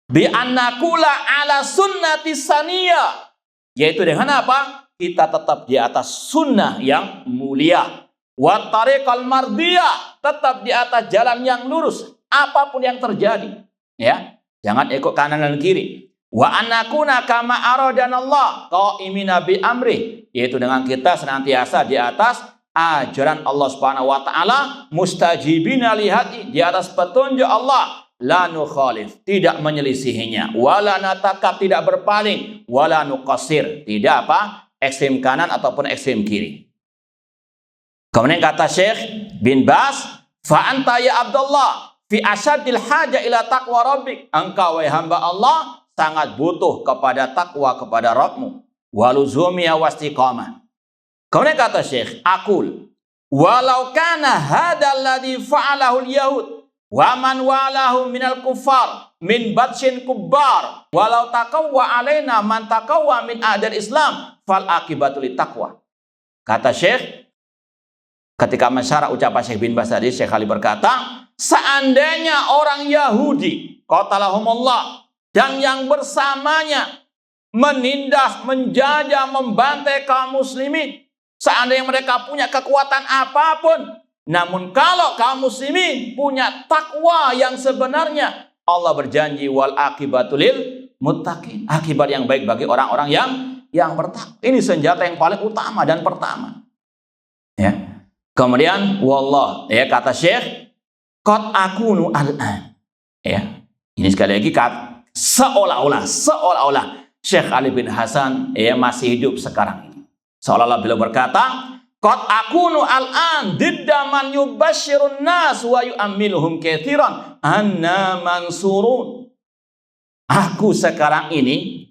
Bi annakula ala sunnati saniyah, yaitu dengan apa? Kita tetap di atas sunnah yang mulia. Wa tariqal mardiyah, tetap di atas jalan yang lurus apapun yang terjadi. Ya, jangan ikut kanan dan kiri. Wa annakuna kama aradanallah qaimina bi amri, yaitu dengan kita senantiasa di atas ajaran Allah Subhanahu wa taala, mustajibina lihati, di atas petunjuk Allah, la nukhalif, tidak menyelisihinya, wala natakab, tidak berpaling, wala nuqasir, tidak apa? Ekstrem kanan ataupun ekstrem kiri. Kemudian kata Syekh bin Baz, fa anta ya Abdullah fi asyadil haja ila taqwa rabbik, engkau wahai hamba Allah sangat butuh kepada takwa kepada Rabbmu, waluzumiya wastiqamah. Kemudian kata Syekh, aqul walau kana hadzal ladzi fa'alahu al-yahud wa man walahu minal kuffar min batshin kubbar walau taqawwa alaina man taqawwa min a'dal Islam fal akibatu littaqwa. Kata Syekh ketika mensyarah ucapan Syekh bin Baz tadi, Syekh Ali berkata, seandainya orang Yahudi qatalahumullah dan yang bersamanya menindas, menjajah, membantai kaum muslimin, seandainya mereka punya kekuatan apapun, namun kalau kaum muslimin punya takwa yang sebenarnya, Allah berjanji wal akibatul lil muttaqin. Akibat yang baik bagi orang-orang yang bertakwa. Ini senjata yang paling utama dan pertama. Ya. Kemudian wallah, ya kata Syekh, qad akunu al-an. Ya. Ini sekali lagi seolah-olah Syekh Ali bin Hasan ya masih hidup sekarang ini. Seolah-olah beliau berkata, qad akunu al-an didda man yubashshirun nas wa yu'ammiluhum katsiran anna mansurun. Aku sekarang ini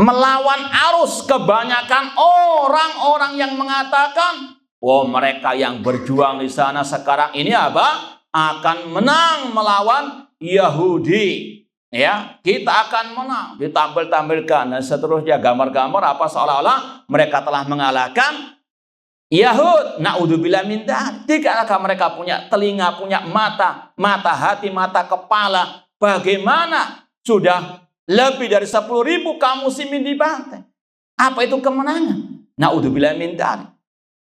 melawan arus kebanyakan orang-orang yang mengatakan, oh mereka yang berjuang di sana sekarang ini apa? Akan menang melawan Yahudi. Ya, kita akan menang. Ditampil-tampilkan dan seterusnya gambar-gambar apa seolah-olah mereka telah mengalahkan Yahud. Na'udzubillah min dzalik. Jika mereka punya telinga, punya mata hati, mata kepala, bagaimana sudah lebih dari 10.000 kaum muslimin dibantai. Apa itu kemenangan? Na'udzubillah min dzalik.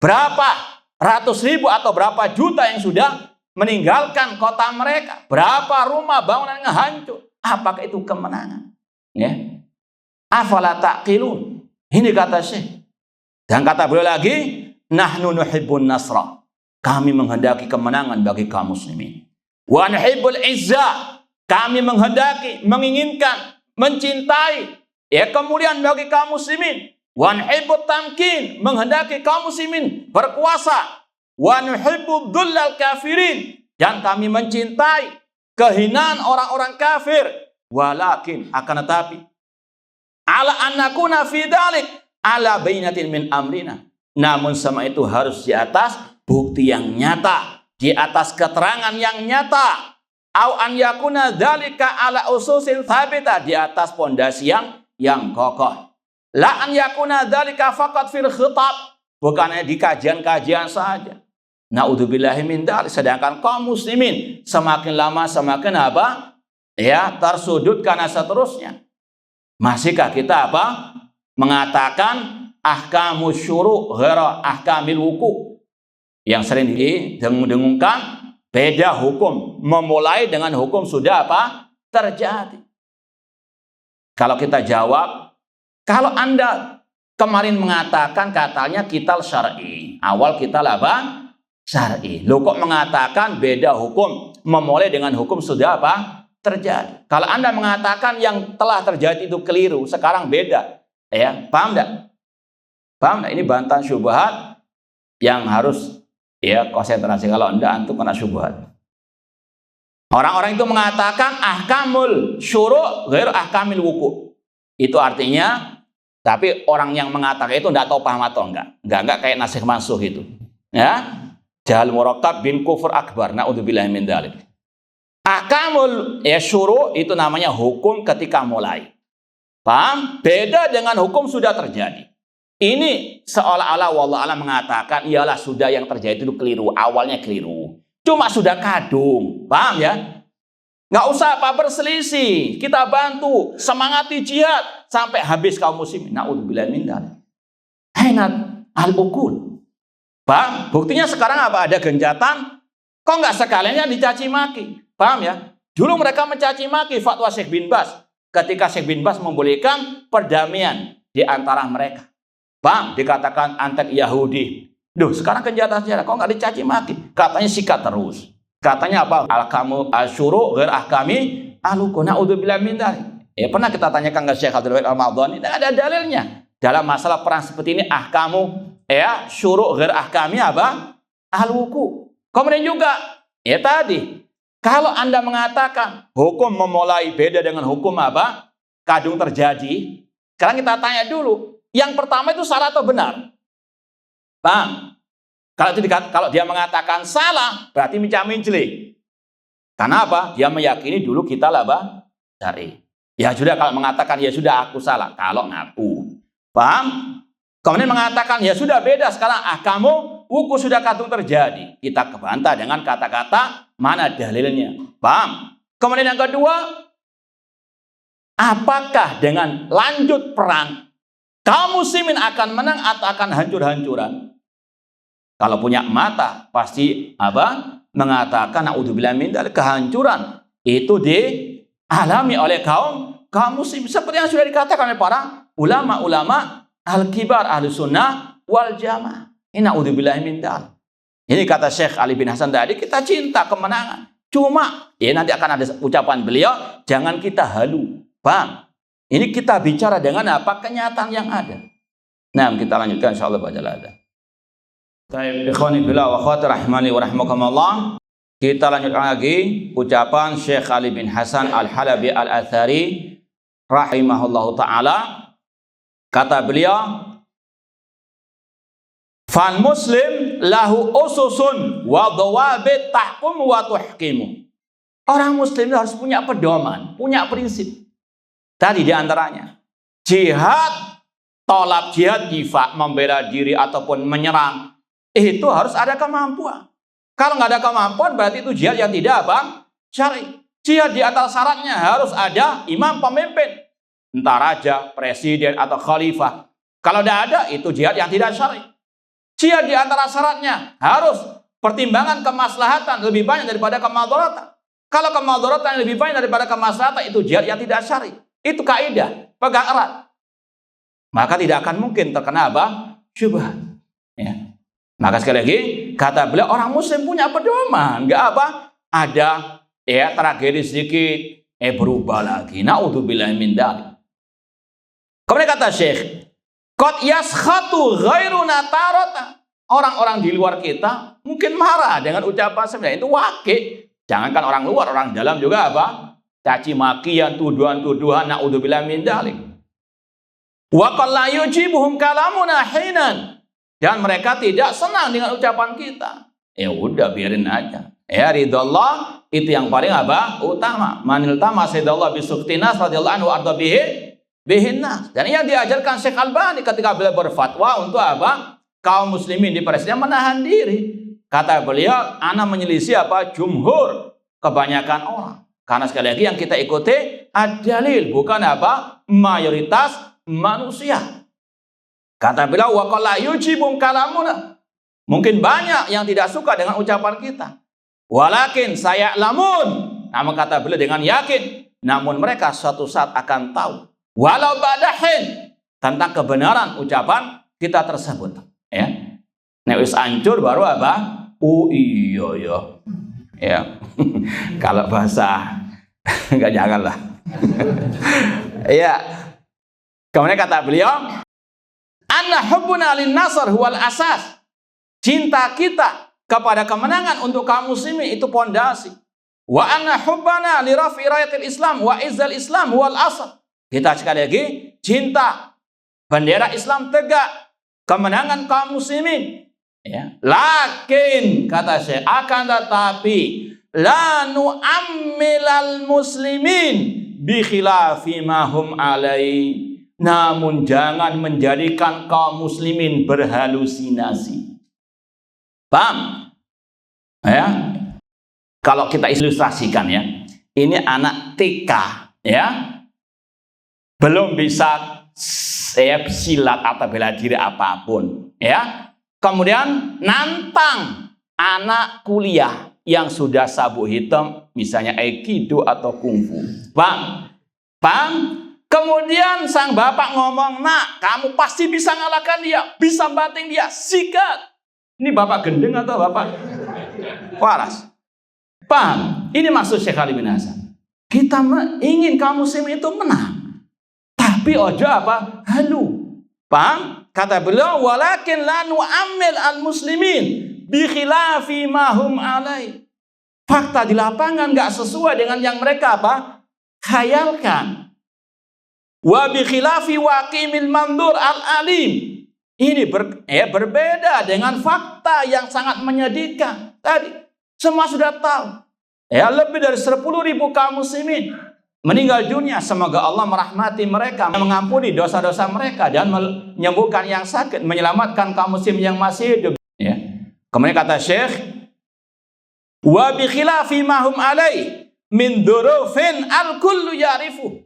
Berapa ratus ribu atau berapa juta yang sudah meninggalkan kota mereka? Berapa rumah bangunan yang hancur? Apakah itu kemenangan? Ya. Afala taqilun. Ini kata Syekh. Dan kata beliau lagi, nahnu nuhibbun nasra. Kami menghendaki kemenangan bagi kaum muslimin. Wa nuhibbul izzah. Kami menghendaki, menginginkan, mencintai ya kemuliaan bagi kaum muslimin. Wa nuhibbut tamkin. Menghendaki kaum muslimin berkuasa. Wa nuhibbud dhullal kafirin. Dan kami mencintai kehinaan orang-orang kafir. Walakin akan tetapi ala annakuna fi dzalik ala bainatin min amrina. Namun sama itu harus di atas bukti yang nyata, di atas keterangan yang nyata. Au an yakuna dzalika ala ususin tsabita, di atas pondasi yang kokoh. La an yakuna dzalika faqat fil khitab, bukannya di kajian-kajian saja. Na'udzubillahi min dzalik. Sedangkan kaum muslimin semakin lama semakin apa? Ya, tersudut karena seterusnya. Masihkah kita apa? Mengatakan ahkamus syuru' ghaira ahkamil wuku'. Yang sering didengung-dengungkan beda hukum, memulai dengan hukum sudah apa? Terjadi. Kalau kita jawab, kalau Anda kemarin mengatakan katanya kital syar'i, awal kital apa? Syar'i. Loh kok mengatakan beda hukum, memulai dengan hukum sudah apa? Terjadi. Kalau Anda mengatakan yang telah terjadi itu keliru, sekarang beda. Ya, paham enggak? Paham enggak? Ini bantahan syubhat yang harus ya konsentrasi. Kalau Anda antum kena syubhat. Orang-orang itu mengatakan ahkamul syuru' ghair ahkamil wuku'. Itu artinya, tapi orang yang mengatakan itu enggak tahu paham atau enggak. Enggak kayak nasikh mansukh itu. Ya. Jahal murakkab bin kufur akbar. Na'udzubillahi min dzalik. Ahkamul ya syuru' itu namanya hukum ketika mulai. Paham? Beda dengan hukum sudah terjadi. Ini seolah-olah wallah mengatakan iyalah sudah yang terjadi itu keliru, awalnya keliru. Cuma sudah kadung. Paham ya? Nggak usah apa berselisih. Kita bantu, semangati jihad sampai habis kaum muslimin. Na'udzubillahi min dzalik. Ainat al-uqul. Paham? Buktinya sekarang apa? Ada genjatan. Kok nggak sekaliannya dicaci maki? Paham ya? Dulu mereka mencaci maki fatwa Syekh bin Baz. Ketika Syekh bin Baz membolehkan perdamaian di antara mereka. Paham? Dikatakan antek Yahudi. Duh, sekarang kenyataan sejarah. Kok nggak dicaci maki? Katanya sikat terus. Katanya apa? Al-kamu asyuru ghair ahkami aluku. Na'udzubillahi min dzalik. Pernah kita tanyakan ke Syekh Abdul Wahid Al-Ma'dhani, tidak ada dalilnya. Dalam masalah perang seperti ini ahkamu syuru' ghair ahkami apa? Al-wuku. Kemudian juga tadi kalau Anda mengatakan hukum memulai beda dengan hukum apa? Kadung terjadi. Sekarang kita tanya dulu, yang pertama itu salah atau benar? Paham? Kalau dia mengatakan salah, berarti minca-mincli. Karena apa? Dia meyakini dulu kita apa? Syar'i. Ya sudah, kalau mengatakan ya sudah aku salah, kalau ngaku. Paham? Kemudian mengatakan ya sudah beda sekarang kamu wuku sudah kadung terjadi. Kita kebantah dengan kata-kata mana dalilnya. Paham? Kemudian yang kedua, apakah dengan lanjut perang kaum muslimin akan menang atau akan hancur-hancuran? Kalau punya mata pasti mengatakan naudzubillah min dzalik, kehancuran itu dialami oleh kaum muslim seperti yang sudah dikatakan oleh para ulama-ulama al-kibar ahli sunnah wal jamaah. Naudzubillah min dzalik. Ini kata Syekh Ali bin Hasan tadi, kita cinta kemenangan. Cuma nanti akan ada ucapan beliau, jangan kita halu. Paham? Ini kita bicara dengan kenyataan yang ada. Nah, kita lanjutkan insyaallah pada ada. Baik, ikhwani fillah wa akhwati rahimani wa rahimakumullah. Kita lanjutkan lagi ucapan Syekh Ali bin Hasan Al-Halabi Al-Athari rahimahullahu taala. Kata beliau, "Fan muslim lahu ususun wa dhawabit tahkum wa tuhkimu." Orang muslim harus punya pedoman, punya prinsip. Tadi diantaranya jihad, tolak jihad, difak, membela diri ataupun menyerang, itu harus ada kemampuan. Kalau nggak ada kemampuan berarti itu jihad yang tidak syar'i. Jihad di atas syaratnya harus ada imam pemimpin, entah raja, presiden atau khalifah. Kalau tidak ada, itu jihad yang tidak syar'i. Jihad di antara syaratnya harus pertimbangan kemaslahatan lebih banyak daripada kemadharatan. Kalau kemadharatan lebih banyak daripada kemaslahatan, itu jihad yang tidak syar'i. Itu kaidah, pegang erat. Maka tidak akan mungkin terkena syubhat. Ya. Maka sekali lagi kata beliau, orang muslim punya pedoman, enggak ada tragedi sedikit berubah lagi. Naudzubillah min dzalik. Kemudian kata Syekh, qad yaskhatu ghairuna tarata. Orang-orang di luar kita mungkin marah dengan ucapan sebenarnya itu wakil. Jangankan orang luar, orang dalam juga caci makian, tuduhan-tuduhan, naudzubillah min dzalik. Wa qad la yujibuhum kalamuna hinan. Dan mereka tidak senang dengan ucapan kita. Ya udah, biarin aja. Ya ridallah itu yang paling utama. Manil tama sayyidallah bisuktinas radhiyallahu anhu arda bihinnas. Dan yang diajarkan Syekh Albani ketika beliau berfatwa untuk kaum muslimin di Palestina menahan diri. Kata beliau, ana menyelisih jumhur, kebanyakan orang. Karena sekali lagi yang kita ikuti ad-dalil, bukan mayoritas manusia. Kata beliau, wa qala yujibum kalamuna. Mungkin banyak yang tidak suka dengan ucapan kita. Walakin saya lamun. Namun kata beliau dengan yakin, namun mereka suatu saat akan tahu walau badahin tentang kebenaran ucapan kita tersebut. Ya. Nek wis hancur baru oh iya ya. Ya. Kalau bahasa enggak janganlah. Iya. Kemudian kata beliau, anna hubbuna lin nasr huwal asas. Cinta kita kepada kemenangan untuk kaum muslimin itu pondasi. Wa anna hubbana li rafi rayatil Islam wa izzal Islam huwal asl. Kita sekali lagi cinta bendera Islam tegak, kemenangan kaum muslimin. Ya. Lakin kata saya akan tetapi la nu'ammilal muslimin bi khilafi ma hum alai. Namun jangan menjadikan kaum muslimin berhalusinasi. Paham? Ya. Kalau kita ilustrasikan ya, ini anak TK ya. Belum bisa silat atau bela diri apapun ya. Kemudian nantang anak kuliah yang sudah sabuk hitam, misalnya aikido atau kungfu. Paham? Paham? Kemudian sang bapak ngomong, nak kamu pasti bisa ngalahkan dia, bisa banting dia, sikat. Ini bapak gendeng atau bapak waras? Paham? Ini maksud Syekh Ali bin Hasan. Kita ingin kaum muslim itu menang, tapi ojo halu. Paham? Kata beliau, walakin la nu'ammil al-muslimin bi khilafi ma hum alai. Fakta di lapangan nggak sesuai dengan yang mereka khayalkan. Wa bi khilafi waqimil mandur al-alim. Ini berbeda dengan fakta yang sangat menyedihkan. Tadi semua sudah tahu. Ya, lebih dari 10.000 kaum muslimin meninggal dunia. Semoga Allah merahmati mereka, mengampuni dosa-dosa mereka dan menyembuhkan yang sakit, menyelamatkan kaum muslim yang masih hidup. Ya. Kemudian kata Syekh, wa bi khilafi ma hum alai min durufin al-kullu ya'rifu.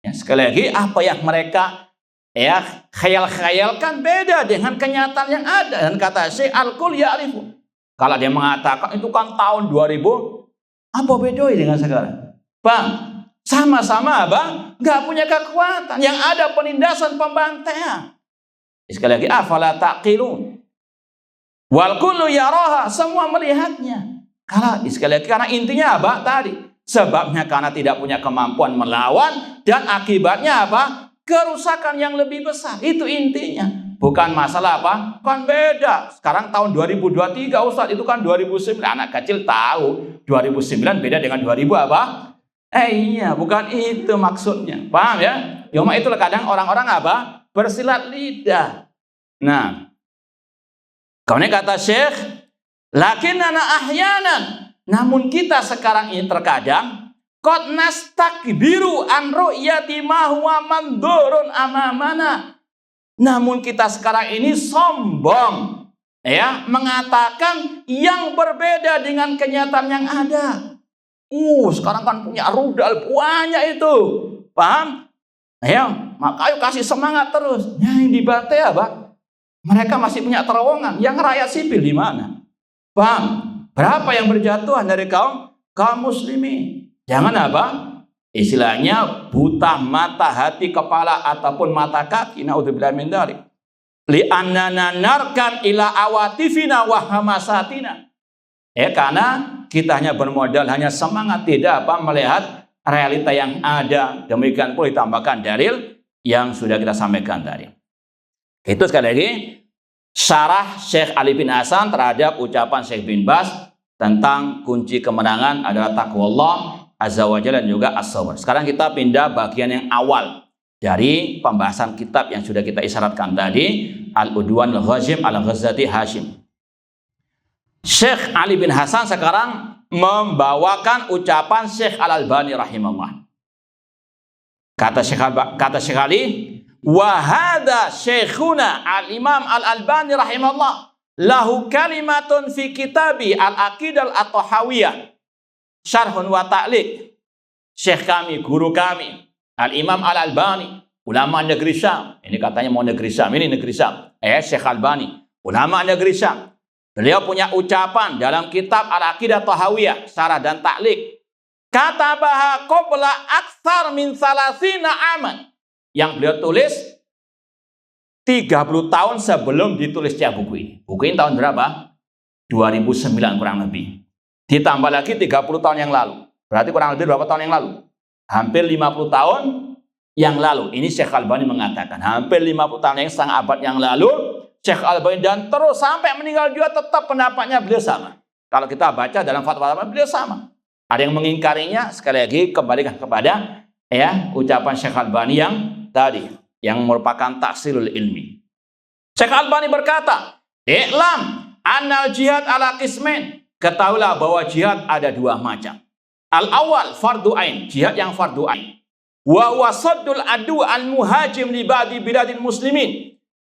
Ya, sekali lagi apa yang mereka ya khayal-khayalkan beda dengan kenyataan yang ada. Dan kata Syekh Al-Kul ya'rifu, kalau dia mengatakan itu kan tahun 2000, apa bedanya dengan sekarang? Bang, sama-sama bang, nggak punya kekuatan. Yang ada penindasan, pembantaian. Sekali lagi, afala taqilun. Wal kullu yaraha, semua melihatnya. Kalau sekali lagi, karena intinya apa tadi? Sebabnya karena tidak punya kemampuan melawan, dan akibatnya apa? Kerusakan yang lebih besar. Itu intinya. Bukan masalah apa? Kan beda. Sekarang tahun 2023 Ustaz, itu kan 2009. Anak kecil tahu 2009 beda dengan 2000 apa? Iya, bukan itu maksudnya. Paham ya? Cuma itulah kadang orang-orang apa? Bersilat lidah. Nah, kemudian kata Syekh, lakinnana ahyanan, namun kita sekarang ini terkadang qad nastakbiru an ru'yati ma huwa mandurun amamana. Namun kita sekarang ini sombong, ya, mengatakan yang berbeda dengan kenyataan yang ada. Sekarang kan punya rudal banyak itu. Paham? Ya, makanya kasih semangat terus. Ya, yang dibantai apa? Mereka masih punya terowongan. Yang rakyat sipil di mana? Paham? Berapa yang berjatuhan dari kaum muslimin? Jangan apa? Istilahnya buta mata, hati, kepala, ataupun mata kaki. Naudzubillah min dzalik. Li'annana narkan ila awatifina wa hamasatina. Karena kita hanya bermodal, hanya semangat, tidak apa melihat realita yang ada. Demikian pula ditambahkan dalil yang sudah kita sampaikan tadi. Itu sekali lagi syarah Syekh Ali bin Hasan terhadap ucapan Syekh bin Baz tentang kunci kemenangan adalah taqwallah azza wa jalla dan juga as-sabr. Sekarang kita pindah bagian yang awal dari pembahasan kitab yang sudah kita isyaratkan tadi, Al-Udwan Al-Ghazim Al-Ghazati Hashim. Syekh Ali bin Hasan sekarang membawakan ucapan Syekh Al-Albani rahimahullah. Kata Syekh Ali, wa hadza syekhuna Al-Imam Al-Albani rahimahullah lahu kalimatun fi kitabi Al-Aqidah At-Tahawiyah syarhun wa ta'liq. Syekh kami, guru kami, Al-Imam Al-Albani, ulama negeri Syam. Ini katanya mau negeri Syam, ini negeri Syam. Syekh Albani, ulama negeri Syam. Beliau punya ucapan dalam kitab Al-Aqidah Tahawiyah, syarah dan ta'liq. Katabaha qabla aktsar min salasina aman. Yang beliau tulis 30 tahun sebelum ditulisnya buku ini. Buku ini tahun berapa? 2009 kurang lebih. Ditambah lagi 30 tahun yang lalu. Berarti kurang lebih berapa tahun yang lalu? Hampir 50 tahun yang lalu. Ini Syekh Albani mengatakan. Hampir 50 tahun yang setengah abad yang lalu, Syekh Albani dan terus sampai meninggal juga tetap pendapatnya beliau sama. Kalau kita baca dalam fatwa beliau sama. Ada yang mengingkarinya, sekali lagi kembalikan kepada ucapan Syekh Albani yang tadi, yang merupakan taksirul ilmi. Syekh Albani berkata, "I'lam annal jihad ala qismain." Ketahuilah bahwa jihad ada dua macam. Al-awwal fardu ain, jihad yang fardu ain. Wa huwa saddul adu al-muhajim li ba'di biladil muslimin.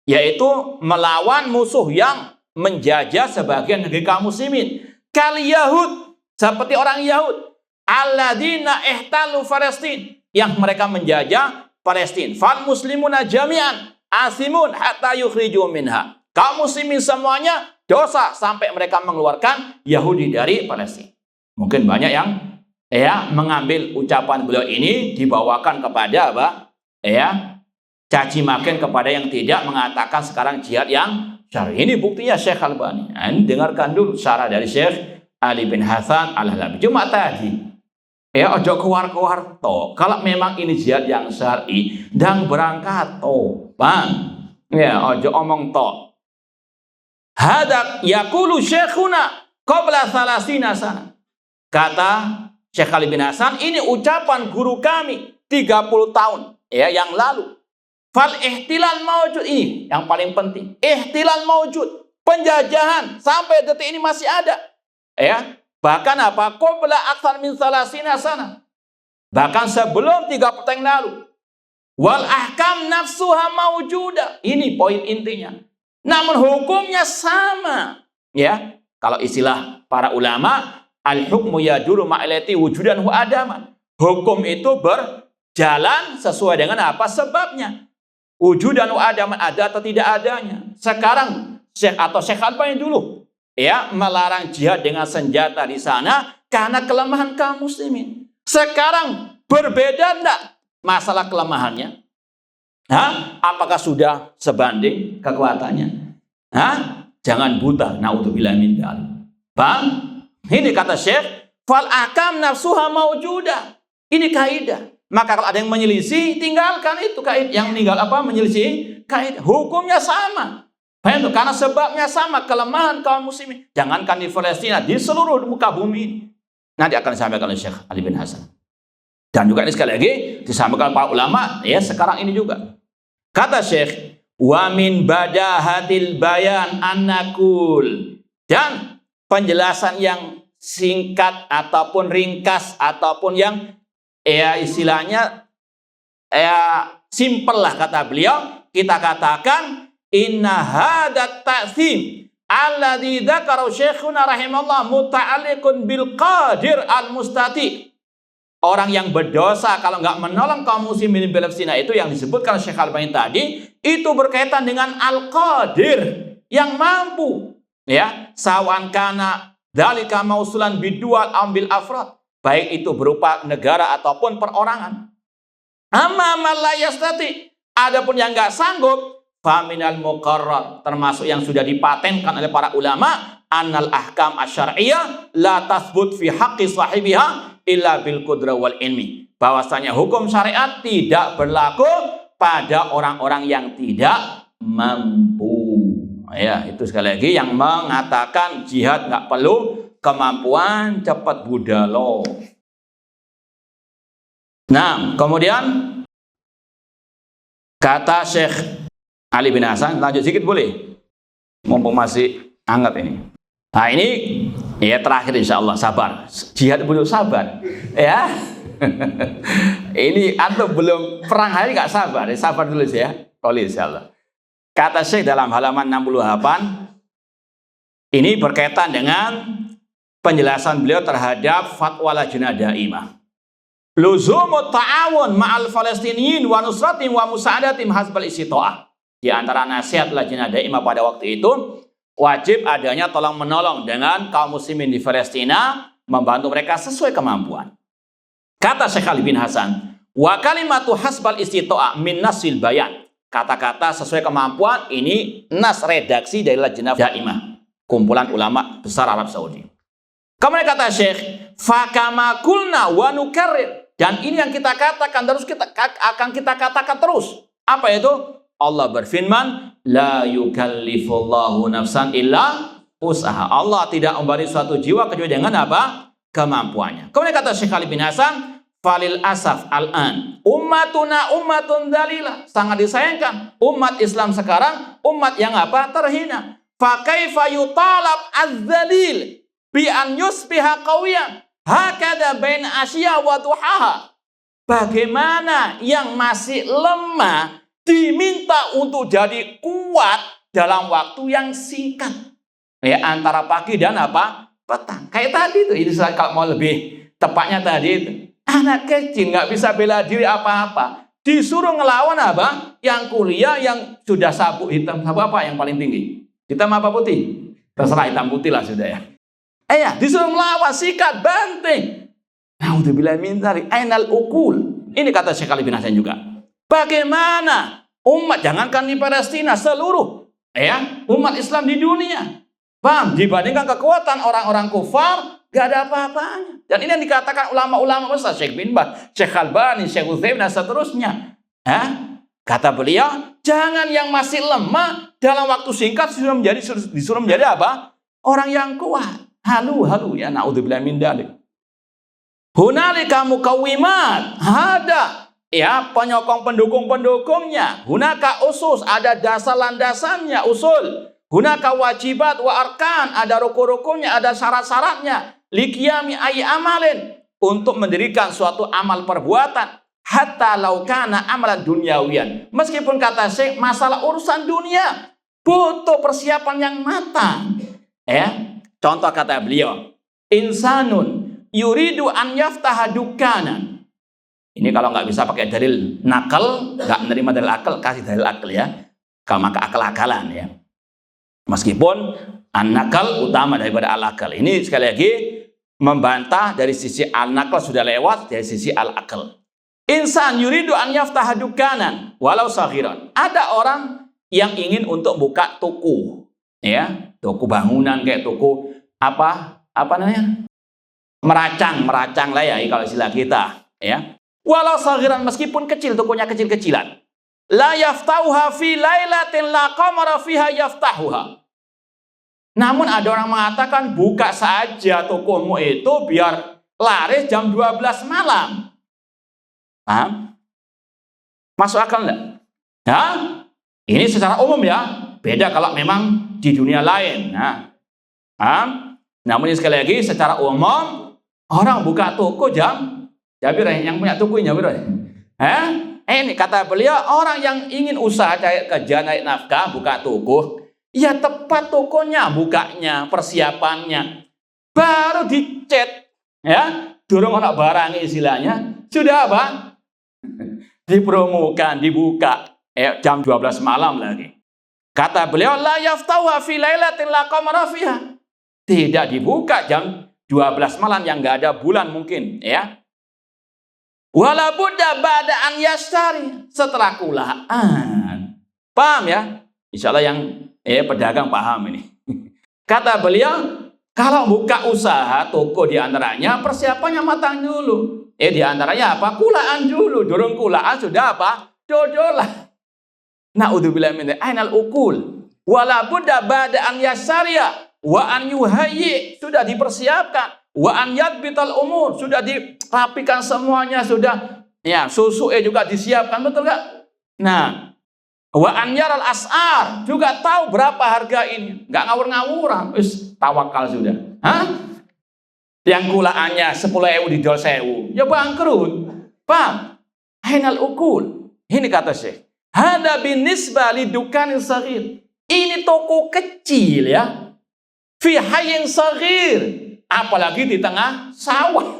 Yaitu melawan musuh yang menjajah sebagian negeri kaum muslimin. Kali Yahud, seperti orang Yahud. Alladzina ihtalu Palestin, yang mereka menjajah Palestina. Fal muslimuna jami'an asimun hatta yukhriju minha. Kaum muslimin semuanya dosa sampai mereka mengeluarkan Yahudi dari Palestina. Mungkin banyak yang mengambil ucapan beliau ini dibawakan kepada apa? Caci makin kepada yang tidak mengatakan sekarang jihad yang syar'i. Ini buktinya Syekh Albani. Nah, ini dengarkan dulu syarah dari Syekh Ali bin Hasan Al-Halabi. Cuma tadi ojo keluar-keluar to. Kalau memang ini jihad yang syar'i, dan berangkat to. Bang. Ojo omong to. Hadak yaqulu syekhuna qabla salasina sana. Kata Syekh Ali bin Hasan, ini ucapan guru kami 30 tahun yang lalu. Fal ihtilal maujud, ini yang paling penting. Ihtilal maujud, penjajahan sampai detik ini masih ada. Bahkan apa? Qabla aktsar min salasina sana. Bahkan sebelum 30 tahun yang lalu. Wal ahkam nafsuha maujuda. Ini poin intinya. Namun hukumnya sama. Kalau istilah para ulama, al-hukmu yaduru ma'ilati wujudan wa adaman. Hukum itu berjalan sesuai dengan apa sebabnya. wujudan wa adaman, ada atau tidak adanya. Sekarang Syekh Albani dulu ya melarang jihad dengan senjata di sana karena kelemahan kaum muslimin. Sekarang berbeda enggak masalah kelemahannya? Apakah sudah sebanding kekuatannya? Jangan buta, naudzubillah min dzalik. Paham? Ini kata Syekh, fal akam nafsuha maujudah. Ini kaidah. Maka kalau ada yang menyelisih, tinggalkan itu kaidah. Yang meninggal menyelisih kaidah. Hukumnya sama. Paham? Karena sebabnya sama, kelemahan kaum muslimin. Jangankan di Palestina, di seluruh muka bumi ini. Nanti akan disampaikan oleh Syekh Ali bin Hasan. Dan juga ini sekali lagi disampaikan para ulama ya sekarang ini juga. Kata Syekh, wa min badahatil bayan annakul, dan penjelasan yang singkat ataupun ringkas ataupun yang istilahnya simple lah kata beliau, kita katakan inna hadat ta'zim alladzi dzakara syekhuna rahimahullah muta'alliqun bil qadir al mustati. Orang yang berdosa kalau nggak menolong kaum muslimin di Palestina itu yang disebutkan Syekh Albani tadi, itu berkaitan dengan Al-Qadir yang mampu. Ya, sawan kana dzalika mausulan bidual ambil afrad, baik itu berupa negara ataupun perorangan. Amma man la yastati, adapun yang nggak sanggup, faminal muqarrar, termasuk yang sudah dipatenkan oleh para ulama, annal ahkam asy-syar'iyyah la tathbut fi haqqi sahibiha illa bil qudrah wal ilmi, bahwasanya hukum syariat tidak berlaku pada orang-orang yang tidak mampu. Ya, itu sekali lagi yang mengatakan jihad nggak perlu kemampuan, cepat budalo. Nah, kemudian kata Syekh Ali bin Hasan, lanjut sedikit boleh? Mumpung masih hangat ini. Nah ini ya terakhir insya Allah, sabar. Jihad belum sabar ya. Ini atau belum perang hari nggak sabar, sabar dulu ya. Oleh insya Allah. Kata Syekh dalam halaman 68, ini berkaitan dengan penjelasan beliau terhadap fatwa Lajnah Daimah. Luzumut ta'awun ma'al Falastiniyin wa nusratim wa musa'adatim hasbal istita'ah. Di antara nasihat Lajnah Daimah pada waktu itu, wajib adanya tolong menolong dengan kaum muslimin di Palestina, membantu mereka sesuai kemampuan. Kata Syekh Ali bin Hasan, wa kalimatu hasbal istita'ah min nasil bayan. Kata-kata sesuai kemampuan ini nas redaksi dari Lajnah Daimah, kumpulan ulama besar Arab Saudi. Kemudian kata Syekh, fakama kulna wa nukarrir, dan ini yang kita katakan terus, akan kita katakan terus. Apa itu? Allah berfirman, la yukallifullahu nafsan illa usaha. Allah tidak memberi suatu jiwa kecuali dengan apa? Kemampuannya. Kemudian kata Syekh Ali bin Hasan, falil asaf al-an ummatuna ummatun dalilah. Sangat disayangkan umat Islam sekarang umat yang apa? Terhina. Fa kaifa yutalab az-zalil bi an yusbiha qawiyan hakada bain asya wa duhaha. Bagaimana yang masih lemah diminta untuk jadi kuat dalam waktu yang singkat, ya, antara pagi dan apa? Petang. Kayak tadi itu, kalau mau lebih tepatnya tadi itu, anak kecil nggak bisa bela diri apa-apa, disuruh ngelawan apa? Yang kuliah, yang sudah sabuk hitam, sabuk apa yang paling tinggi? Hitam apa putih? Terserah, hitam putih lah sudah ya. Disuruh melawan, sikat, banting. Naudzubillah min dzalik, ainal ukul. Ini kata Syekh Ali bin Hasan juga. Bagaimana umat, jangankan di Palestina, seluruh umat Islam di dunia, paham, dibandingkan kekuatan orang-orang kufar, gak ada apa-apanya. Dan ini yang dikatakan ulama-ulama besar, Syekh bin Baz, Syekh Albani, Syekh Utsaimin dan seterusnya. Kata beliau, jangan yang masih lemah dalam waktu singkat disuruh menjadi apa? Orang yang kuat. Halu ya, naudzubillah min dzalik. Hunalika mukawwimat, ada penyokong pendukung-pendukungnya. Hunaka usus, ada dasar landasannya, usul. Hunaka wajibat wa arkan, ada rukun-rukunnya, ada syarat-syaratnya. Liqiyami ay amalin, untuk mendirikan suatu amal perbuatan. Hatta laukana amalan dunyawiyan. Meskipun kata Syekh, masalah urusan dunia butuh persiapan yang matang. Contoh kata beliau, insanun yuridu an yaftaha dukanan. Ini kalau nggak bisa pakai dalil nakal, nggak menerima dalil akal, kasih dalil akal ya. Kalau maka akal-akalan ya. Meskipun an-nakal utama daripada al-akal. Ini sekali lagi membantah dari sisi al-nakal sudah lewat, dari sisi al-akal. Insan yuridu an yaftaha dukanan walau saghiran. Ada orang yang ingin untuk buka toko, ya, toko bangunan kayak toko apa namanya? Meracang lah ya kalau istilah kita, ya. Walau saghiran, meskipun kecil, tokonya kecil-kecilan. La yaftahuha fi lailatin la qamara fiha yaftahuha. Namun ada orang mengatakan buka saja tokomu itu biar laris jam 12 malam. Paham? Masuk akal enggak? Ya? Ini secara umum ya. Beda kalau memang di dunia lain. Nah, paham? Namun ini sekali lagi secara umum orang buka toko jam yang punya toko ini ini kata beliau, orang yang ingin usaha cari kerja naik nafkah buka toko, ya tepat tokonya bukanya, persiapannya baru dicet ya, durung ana barang istilahnya sudah apa? Dipromokan, dibuka jam 12 malam lagi. Kata beliau, la yaftahu fi lailatin la qamara fiha. Tidak dibuka jam 12 malam yang enggak ada bulan mungkin ya. Wala budda ba'da an yashtari, setelah kulaan. Paham ya? Insyaallah yang pedagang paham ini. Kata beliau, kalau buka usaha toko diantaranya persiapannya matang dulu. Diantaranya apa? Kulaan dulu. Durung kulaan sudah apa? Dodolah. Na'udzubillah min ainal ukul. Wala budda ba'da an yashtariya wa an yuhayyi, sudah dipersiapkan. Wa an yadbital umur, sudah dirapikan semuanya, sudah ya, susu juga disiapkan, betul gak? Nah, wa an yaral as'ar, juga tahu berapa harga ini, nggak ngawur-ngawuran, wis tawakal sudah. Yang kulaannya 10.000 dijual 1.000, ya bangkrut. Paham? Ainal ukul. Ini kata Syekh, hada binisba lidukanil saghir. Ini toko kecil ya. Fi hayyin saghir. Apalagi di tengah sawah.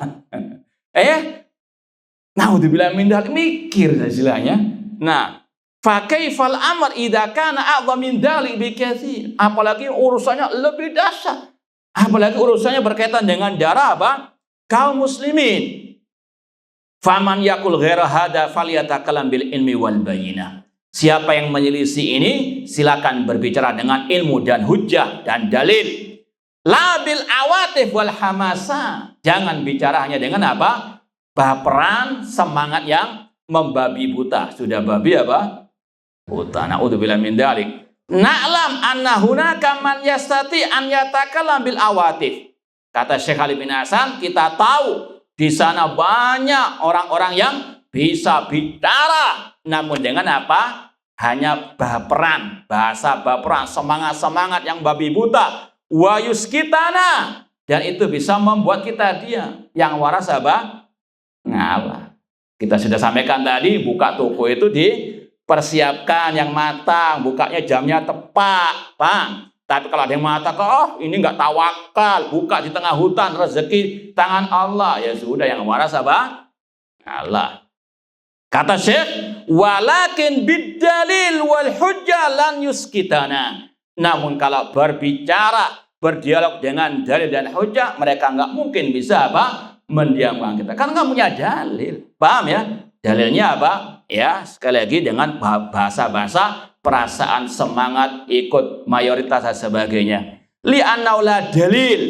Naudzubillah min dzalik, mikir istilahnya. Nah, fa kaifal amr idza kana a'dham min dzalik bi katsir. Apalagi urusannya lebih dahsyat. Apalagi urusannya berkaitan dengan darah apa? Kaum muslimin. Faman yakul ghaira hada falyatakalam bil ilmi wal bayyinah. Siapa yang menyelisih ini, silakan berbicara dengan ilmu dan hujjah dan dalil. La bil awatif wal hamasa. Jangan bicara hanya dengan apa? Baperan, semangat yang membabi buta. Sudah babi apa? Buta. Na'udzubillah min dzalik. Na'lam anna hunaka man yastati an yatakallam bil awatif. Kata Syekh Ali bin Hasan, kita tahu di sana banyak orang-orang yang bisa bicara, namun dengan apa? Hanya baperan, bahasa baperan, semangat-semangat yang babi buta. Wa yuskitana, dan itu bisa membuat kita diam. Yang waras apa? Ngalah. Kita sudah sampaikan tadi, buka toko itu dipersiapkan yang matang, bukanya jamnya tepat, Bang. Tapi kalau ada yang mengatakan, ini nggak tawakal, buka di tengah hutan, rezeki tangan Allah, ya sudah, yang waras apa? Ngalah. Kata Syekh, walakin bidalil wal hujjah lan yuskitana. Namun kalau berbicara, berdialog dengan dalil dan hujjah, mereka nggak mungkin bisa apa? Mendiamkan kita. Karena nggak punya dalil. Paham ya? Dalilnya apa? Ya, sekali lagi dengan bahasa-bahasa perasaan, semangat, ikut mayoritas dan sebagainya. Li'annau la dalil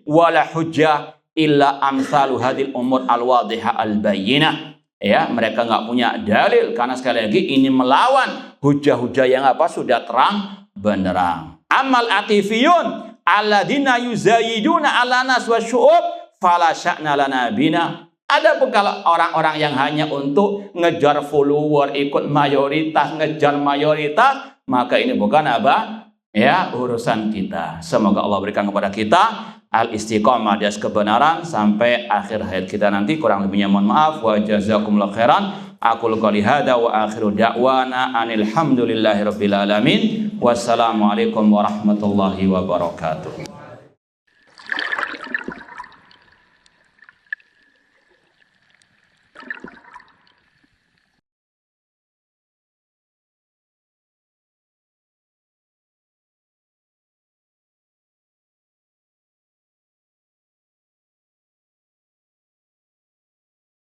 wala hujjah illa amsalu hadil umur al-wadihah al-bayyinah. Ya, mereka nggak punya dalil karena sekali lagi ini melawan hujjah-hujjah yang apa? Sudah terang benderang. Amal atifiyun alladzina yuzayiduna ala nas wa syu'ub fala sya'na lana bina. Ada pun kalau orang-orang yang hanya untuk ngejar follower, ikut mayoritas, ngejar mayoritas, maka ini bukan apa? Ya, urusan kita. Semoga Allah berikan kepada kita al-istiqamah di atas kebenaran sampai akhir hayat kita nanti. Kurang lebihnya mohon maaf. Wa jazakumullahu khairan. Aqul qouli hadza wa akhiru da'wana anil hamdulillahi rabbil alamin. Wassalamualaikum warahmatullahi wabarakatuh.